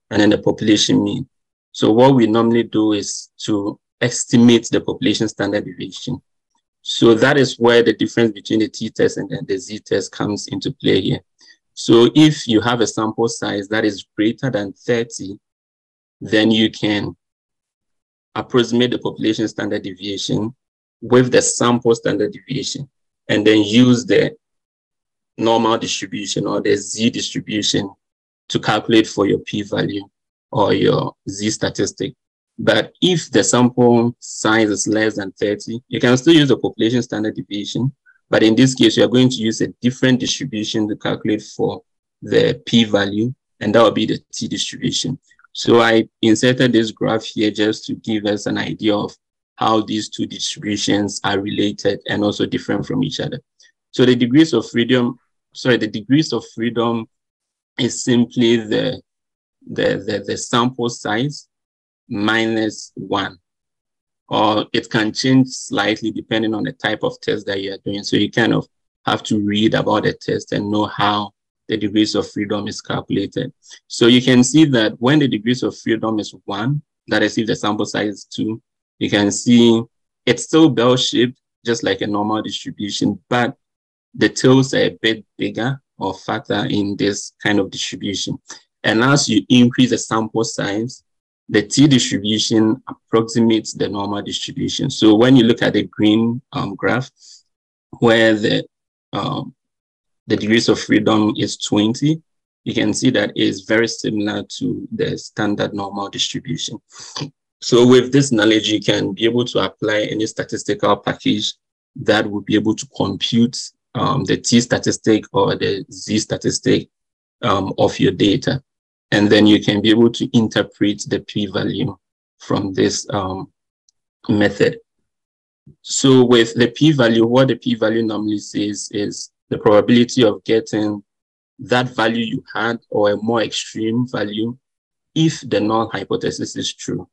and then the population mean. So what we normally do is to estimate the population standard deviation. So that is where the difference between the t-test and then the z-test comes into play here. So if you have a sample size that is greater than 30, then you can approximate the population standard deviation with the sample standard deviation, and then use the normal distribution or the z distribution to calculate for your p-value or your z statistic. But if the sample size is less than 30, you can still use the population standard deviation. But in this case, you are going to use a different distribution to calculate for the p-value, and that will be the t distribution. So I inserted this graph here just to give us an idea of how these two distributions are related and also different from each other. So the degrees of freedom, the degrees of freedom is simply the sample size minus 1, or it can change slightly depending on the type of test that you are doing. So you kind of have to read about the test and know how the degrees of freedom is calculated. So you can see that when the degrees of freedom is 1, that is if the sample size is 2, you can see it's still bell-shaped, just like a normal distribution, but the tails are a bit bigger or fatter in this kind of distribution. And as you increase the sample size, the t distribution approximates the normal distribution. So when you look at the green graph, where the degrees of freedom is 20, you can see that is very similar to the standard normal distribution. So with this knowledge, you can be able to apply any statistical package that would be able to compute the t statistic or the z statistic of your data. And then you can be able to interpret the p-value from this method. So with the p-value, what the p-value normally says is the probability of getting that value you had or a more extreme value if the null hypothesis is true,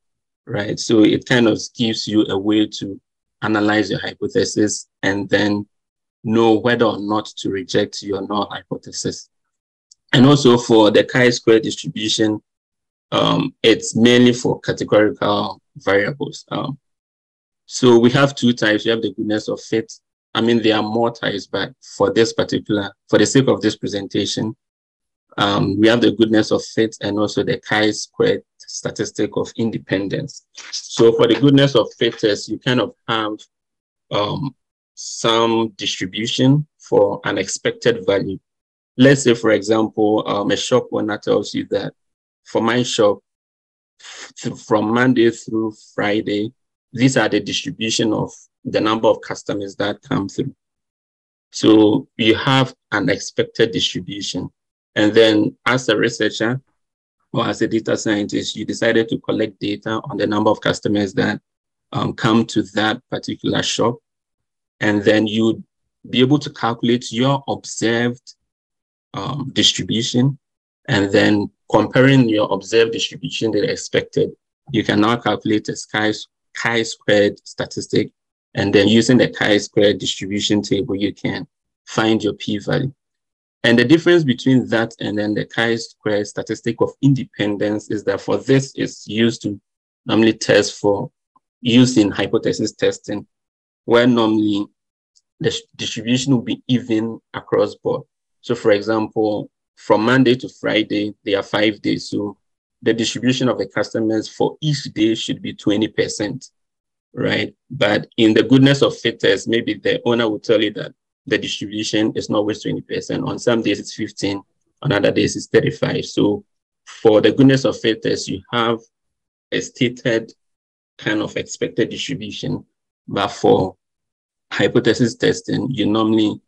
right? So it kind of gives you a way to analyze your hypothesis and then know whether or not to reject your null hypothesis. And also for the chi-square distribution, it's mainly for categorical variables. So we have two types. We have the goodness of fit. I mean, there are more types, but for this particular, for the sake of this presentation, we have the goodness of fit and also the chi-squared statistic of independence. So for the goodness of fit test, you kind of have some distribution for an expected value. Let's say, for example, a shop owner tells you that for my shop, from Monday through Friday, these are the distribution of the number of customers that come through. So you have an expected distribution. And then as a researcher or as a data scientist, you decided to collect data on the number of customers that come to that particular shop. And then you'd be able to calculate your observed distribution, and then comparing your observed distribution to the expected, you can now calculate a chi-squared statistic, and then using the chi-squared distribution table, you can find your p-value. And the difference between that and then the chi-squared statistic of independence is that for this is used to normally test for use in hypothesis testing, where normally the distribution will be even across board. So for example, from Monday to Friday, there are 5 days. So the distribution of the customers for each day should be 20%, right? But in the goodness of fit test, maybe the owner will tell you that the distribution is not always 20%. On some days it's 15, on other days it's 35. So for the goodness of fit test, you have a stated kind of expected distribution. But for hypothesis testing, you normally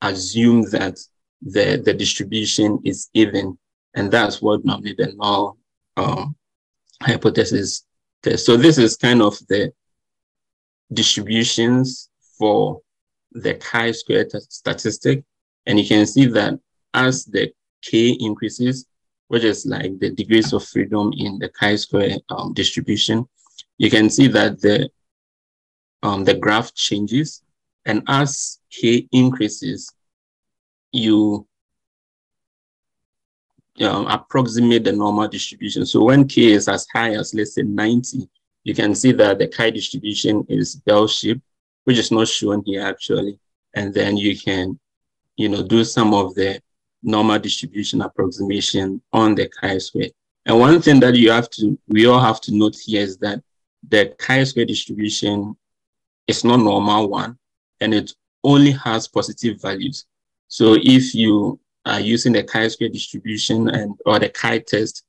assume that the distribution is even, and that's what normally the null hypothesis test. So this is kind of the distributions for the chi-squared statistic And you can see that as the K increases, which is like the degrees of freedom in the chi-square distribution, you can see that the graph changes. And as K increases, you approximate the normal distribution. So when K is as high as, let's say, 90, you can see that the chi distribution is bell-shaped, which is not shown here actually. And then you can, do some of the normal distribution approximation on the chi-square. And one thing that we all have to note here is that the chi-square distribution is not normal one, and it only has positive values. So if you are using the chi-square distribution or the chi-test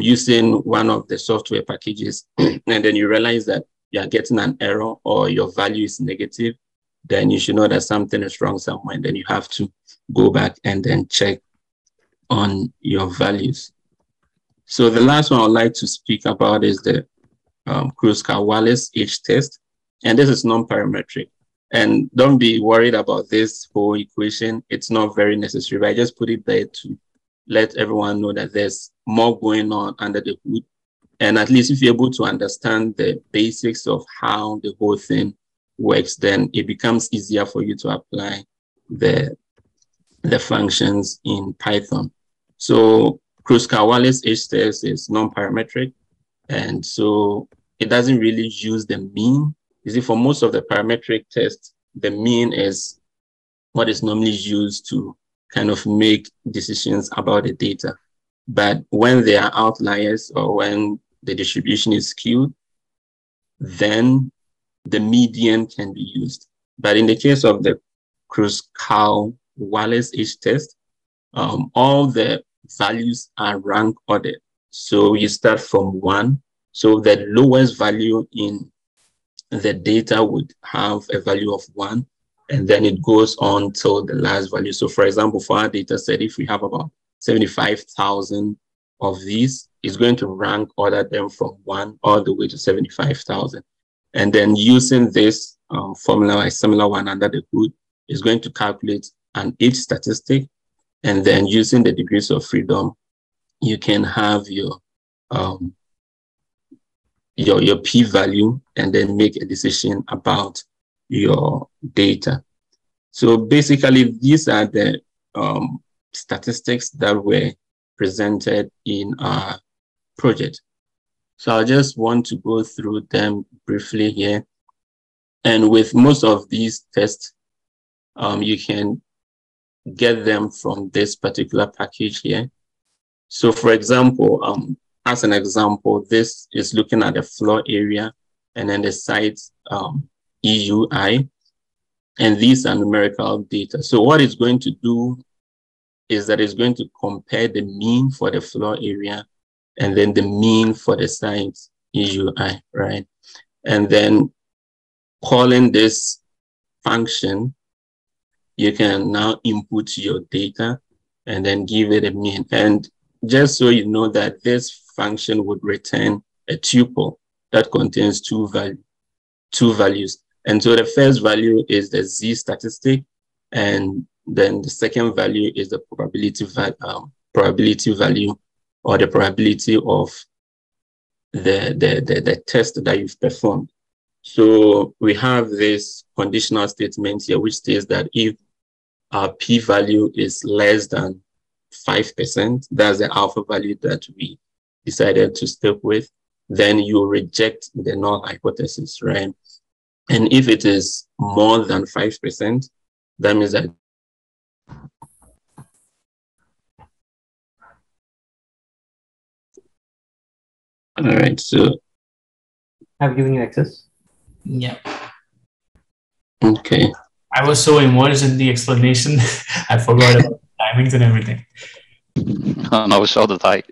using one of the software packages, and then you realize that you are getting an error or your value is negative, then you should know that something is wrong somewhere. And then you have to go back and then check on your values. So the last one I'd like to speak about is the Kruskal Wallace H-test. And this is non-parametric. And don't be worried about this whole equation. It's not very necessary, but I just put it there to let everyone know that there's more going on under the hood. And at least if you're able to understand the basics of how the whole thing works, then it becomes easier for you to apply the functions in Python. So Kruskal Wallace H-test is non-parametric. And so it doesn't really use the mean. You see, for most of the parametric tests, the mean is what is normally used to kind of make decisions about the data. But when there are outliers or when the distribution is skewed, then the median can be used. But in the case of the Kruskal Wallace H-test, all the values are rank ordered. So you start from 1. So the lowest value in the data would have a value of 1, and then it goes on till the last value. So for example, for our data set, if we have about 75,000 of these, it's going to rank order them from 1 all the way to 75,000. And then using this formula, a similar one under the hood, is going to calculate an H statistic. And then using the degrees of freedom, you can have your p-value and then make a decision about your data. So basically, these are the statistics that were presented in our project. So I just want to go through them briefly here. And with most of these tests, you can get them from this particular package here. So for example, as an example, this is looking at the floor area and then the site EUI, and these are numerical data. So what it's going to do is that it's going to compare the mean for the floor area and then the mean for the site EUI, right? And then calling this function, you can now input your data and then give it a mean. And just so you know that this function would return a tuple that contains two values. And so the first value is the Z statistic, and then the second value is the probability value, or the probability of the test that you've performed. So we have this conditional statement here, which says that if our p-value is less than 5%, that's the alpha value that we decided to stick with, then you reject the null hypothesis, right? And if it is more than 5%, that means that all right, so I've given you access. Yeah. Okay. I was so immersed in the explanation, I forgot about the timings and everything. Oh, no, so did I.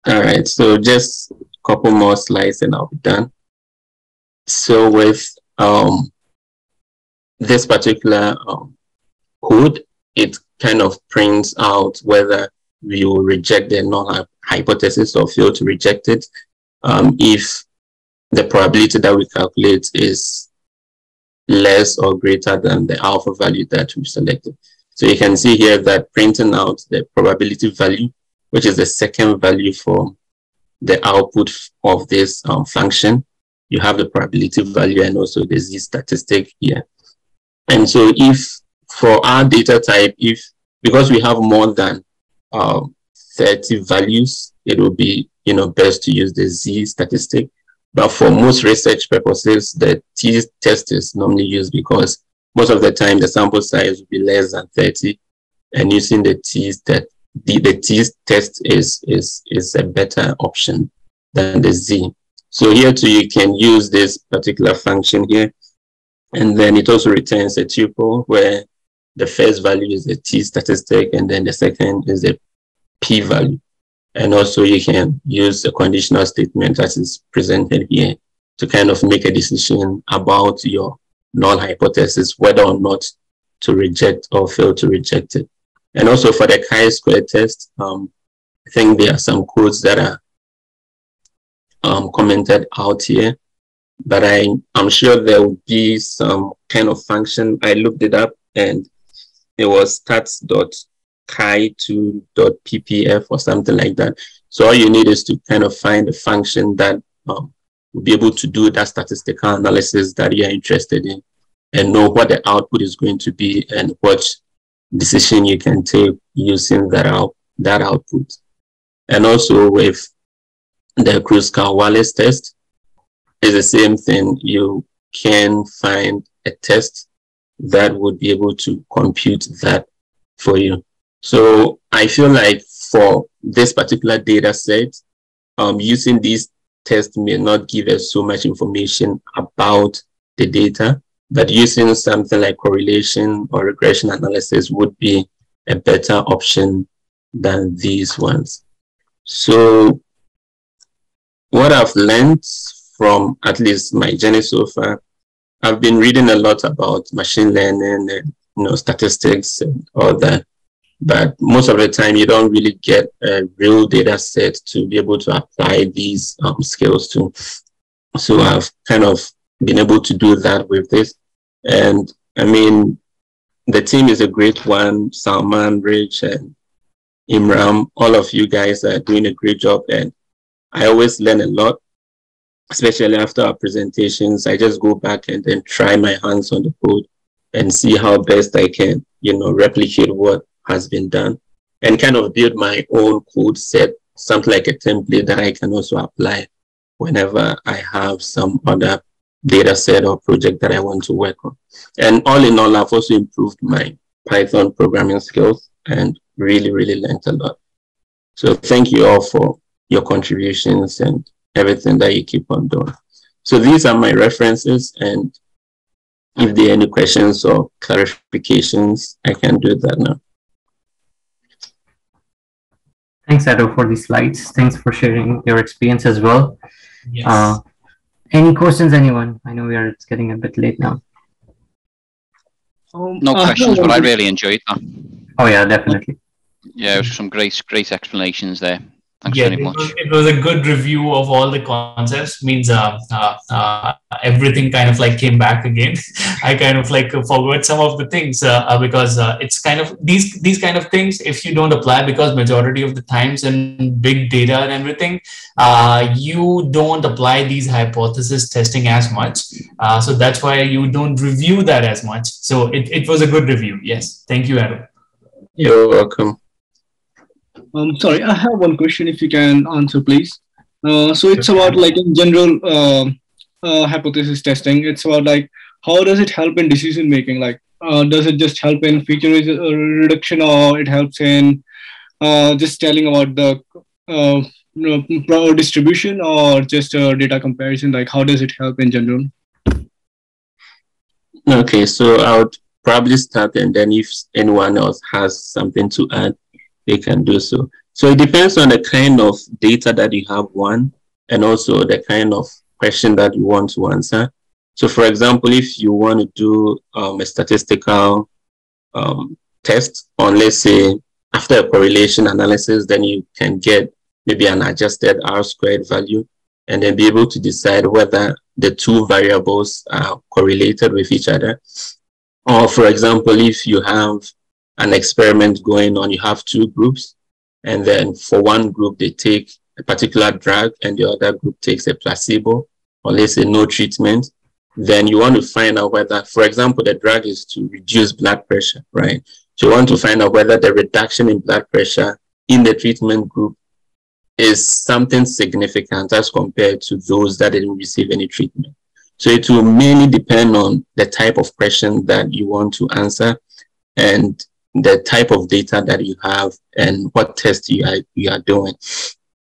All right, so just a couple more slides and I'll be done. So with this particular code, it kind of prints out whether we will reject the null hypothesis or fail to reject it if the probability that we calculate is less or greater than the alpha value that we selected. So you can see here that printing out the probability value, which is the second value for the output of this function. You have the probability value and also the z statistic here. And so if for our data type, because we have more than 30 values, it will be best to use the z statistic. But for most research purposes, the t-test is normally used because most of the time the sample size will be less than 30, and using the t-test is a better option than the z. So here too, you can use this particular function here, and then it also returns a tuple where the first value is the t-statistic, and then the second is the p-value. And also you can use a conditional statement that is presented here to kind of make a decision about your null hypothesis, whether or not to reject or fail to reject it. And also for the chi-square test, I think there are some codes that are commented out here, but I'm sure there will be some kind of function. I looked it up and it was stats.chi2.ppf or something like that. So all you need is to kind of find a function that will be able to do that statistical analysis that you're interested in and know what the output is going to be and what decision you can take using that output. And also with the Kruskal Wallace test, it's the same thing. You can find a test that would be able to compute that for you. So I feel like for this particular data set, using these tests may not give us so much information about the data, but using something like correlation or regression analysis would be a better option than these ones. So what I've learned from at least my journey so far, I've been reading a lot about machine learning and statistics and all that. But most of the time, you don't really get a real data set to be able to apply these skills to. So I've kind of been able to do that with this. And I mean, the team is a great one. Salman, Rich, and Imram, all of you guys are doing a great job. And I always learn a lot, especially after our presentations. I just go back and then try my hands on the code and see how best I can, replicate what has been done and kind of build my own code set, something like a template that I can also apply whenever I have some other data set or project that I want to work on. And all in all, I've also improved my Python programming skills and really, really learned a lot. So thank you all for your contributions and everything that you keep on doing. So these are my references, and if there are any questions or clarifications, I can do that now. Thanks, Ado, for the slides. Thanks for sharing your experience as well. Yes. Any questions, anyone? I know it's getting a bit late now. No questions, but I really enjoyed that. Oh yeah, definitely. Yeah, it was some great explanations there. Thanks Yeah, very much. It was a good review of all the concepts. Means everything kind of like came back again. I kind of like forgot some of the things because it's kind of these kind of things. If you don't apply, because majority of the times in big data and everything, you don't apply these hypothesis testing as much. So that's why you don't review that as much. So it was a good review. Yes, thank you, Aaron. You're welcome. Sorry, I have one question if you can answer, please. So it's about like in general hypothesis testing. It's about like, how does it help in decision making? Like, does it just help in feature reduction, or it helps in just telling about the distribution, or just data comparison? Like, how does it help in general? Okay, so I would probably start, and then if anyone else has something to add, they can do so. So it depends on the kind of data that you have, one, and also the kind of question that you want to answer. So for example, if you want to do a statistical test on, let's say, after a correlation analysis, then you can get maybe an adjusted R-squared value and then be able to decide whether the two variables are correlated with each other. Or for example, if you have an experiment going on, you have two groups, and then for one group, they take a particular drug and the other group takes a placebo, or let's say no treatment, then you want to find out whether, for example, the drug is to reduce blood pressure, right? So you want to find out whether the reduction in blood pressure in the treatment group is something significant as compared to those that didn't receive any treatment. So it will mainly depend on the type of question that you want to answer and the type of data that you have and what test you are doing.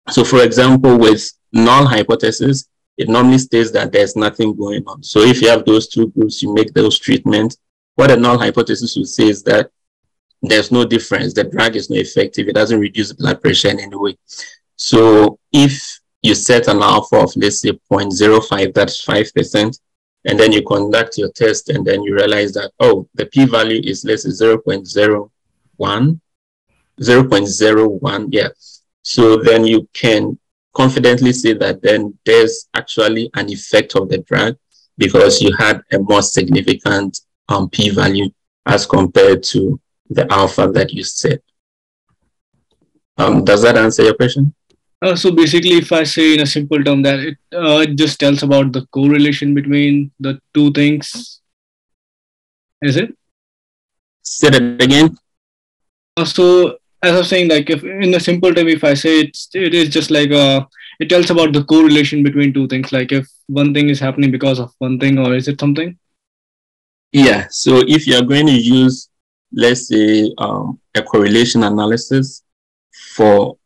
So for example, with null hypothesis, it normally states that there's nothing going on. So if you have those two groups, you make those treatments. What a null hypothesis will say is that there's no difference. The drug is not effective. It doesn't reduce blood pressure in any way. So if you set an alpha of, let's say, 0.05, that's 5%, and then you conduct your test, and then you realize that, oh, the p-value is, let's say, 0.01, yeah. So then you can confidently say that then there's actually an effect of the drug because you had a more significant p-value as compared to the alpha that you set. Does that answer your question? So basically, if I say in a simple term that it just tells about the correlation between the two things, is it? Say that again. So as I was saying, like if in a simple term, if I say it is just like it tells about the correlation between two things, like if one thing is happening because of one thing, or is it something? Yeah. So if you're going to use, let's say, a correlation analysis for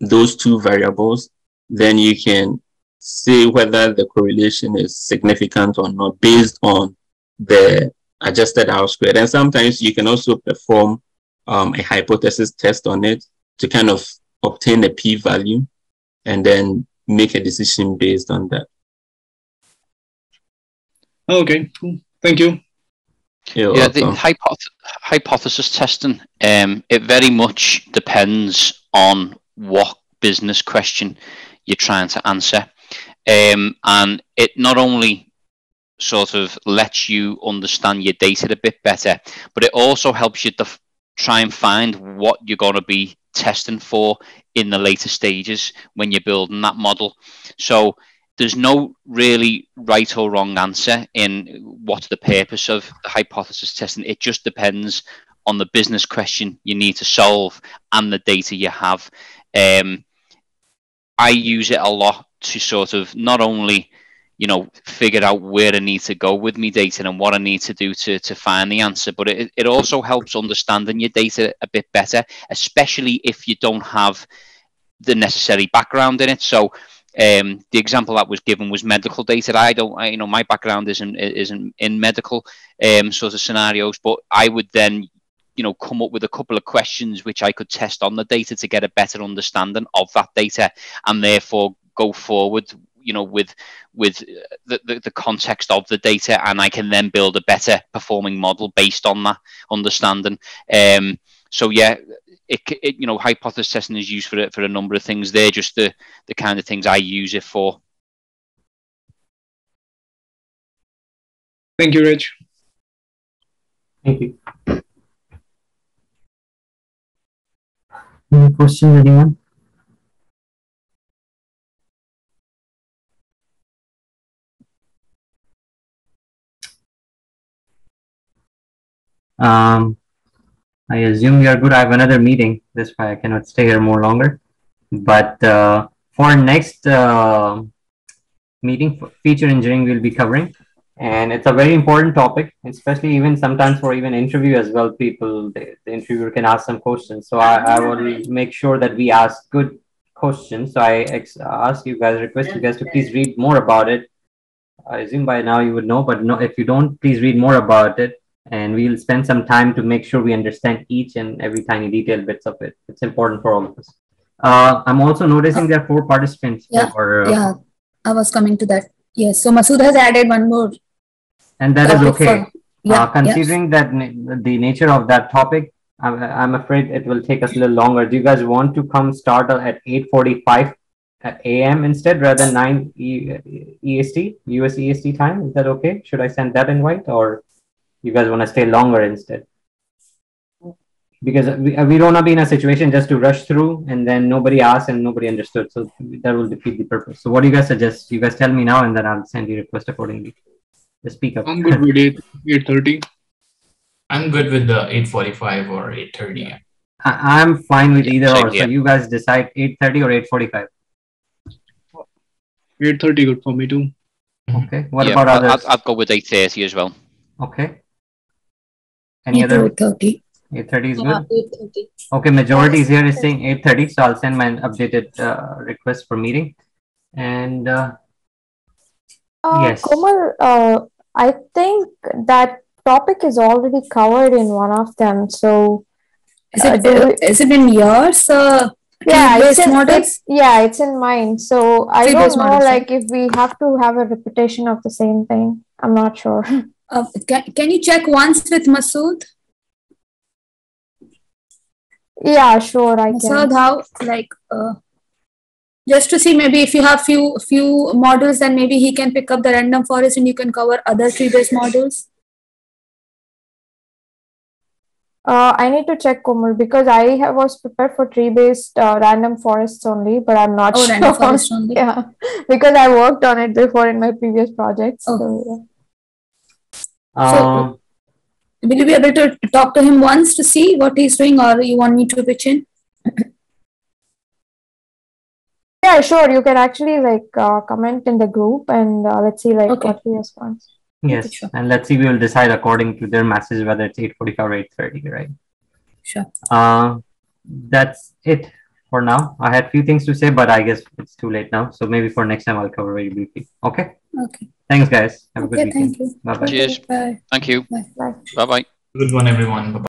those two variables, then you can say whether the correlation is significant or not based on the adjusted R squared. And sometimes you can also perform a hypothesis test on it to kind of obtain a p-value and then make a decision based on that. Okay, cool. Thank you. Yeah, the hypothesis testing, it very much depends on what business question you're trying to answer. And it not only sort of lets you understand your data a bit better, but it also helps you to try and find what you're going to be testing for in the later stages when you're building that model. So there's no really right or wrong answer in what's the purpose of the hypothesis testing. It just depends on the business question you need to solve and the data you have. I use it a lot to sort of not only, you know, figure out where I need to go with my data and what I need to do to find the answer, but it also helps understanding your data a bit better, especially if you don't have the necessary background in it. So the example that was given was medical data. You know, my background isn't in medical sort of scenarios, but I would then, you know, come up with a couple of questions which I could test on the data to get a better understanding of that data, and therefore go forward, you know, with the context of the data, and I can then build a better performing model based on that understanding. So yeah, it you know, hypothesis testing is used for a number of things. They're just the kind of things I use it for. Thank you, Rich. Thank you. Any questions, anyone? I assume you're good. I have another meeting. That's why I cannot stay here more longer. But for next meeting, feature engineering we'll be covering. And it's a very important topic, especially even sometimes for even interview as well. People, the interviewer can ask some questions. So I will make sure that we ask good questions. So I ask you guys, request you guys to please read more about it. I assume by now you would know, but no, if you don't, please read more about it. And we'll spend some time to make sure we understand each and every tiny detail bits of it. It's important for all of us. I'm also noticing there are 4 participants. Yeah, I was coming to that. Yes, so Masood has added one more. And that is okay. Considering that the nature of that topic, I'm afraid it will take us a little longer. Do you guys want to come start at 8:45 AM instead rather than 9 EST, US EST time. Is that okay? Should I send that invite, or you guys want to stay longer instead? Because we don't want to be in a situation just to rush through and then nobody asked and nobody understood. So that will defeat the purpose. So what do you guys suggest? You guys tell me now and then I'll send you request accordingly. Just speak up. I'm good with 8:30. I'm good with the 8:45 or 8:30. I'm fine with either or. Yeah. So you guys decide 8:30 or 8:45. 8:30 good for me too. Okay. What about others? I'll go with 8:30 as well. Okay. Any other? 8:30. 8:30 is good. 8:30. Okay, majority is here is saying 8:30, so I'll send my updated request for meeting. And yes, Komal, I think that topic is already covered in one of them. So is it in yours? Yeah, models? It's in mine. So I don't know, like if we have to have a repetition of the same thing. I'm not sure. Can you check once with Masood? Yeah, sure, I can. Masood, how just to see maybe if you have few models, then maybe he can pick up the random forest and you can cover other tree-based models. I need to check, Komal, because I was prepared for tree-based random forests only, but I'm not sure. Random forest only. Yeah, because I worked on it before in my previous projects. Oh. So, yeah. So, will you be able to talk to him once to see what he's doing, or you want me to pitch in? Yeah, sure. You can actually comment in the group and let's see what he responds. Yes, okay, sure. And let's see. We will decide according to their message whether it's 8:45 or 8:30, right? Sure. That's it for now. I had a few things to say, but I guess it's too late now. So maybe for next time I'll cover very briefly. Okay. Okay. Thanks, guys. Have a good weekend. Thank you. Bye bye. Cheers. Bye. Thank you. Bye. Bye bye. Good one, everyone. Bye.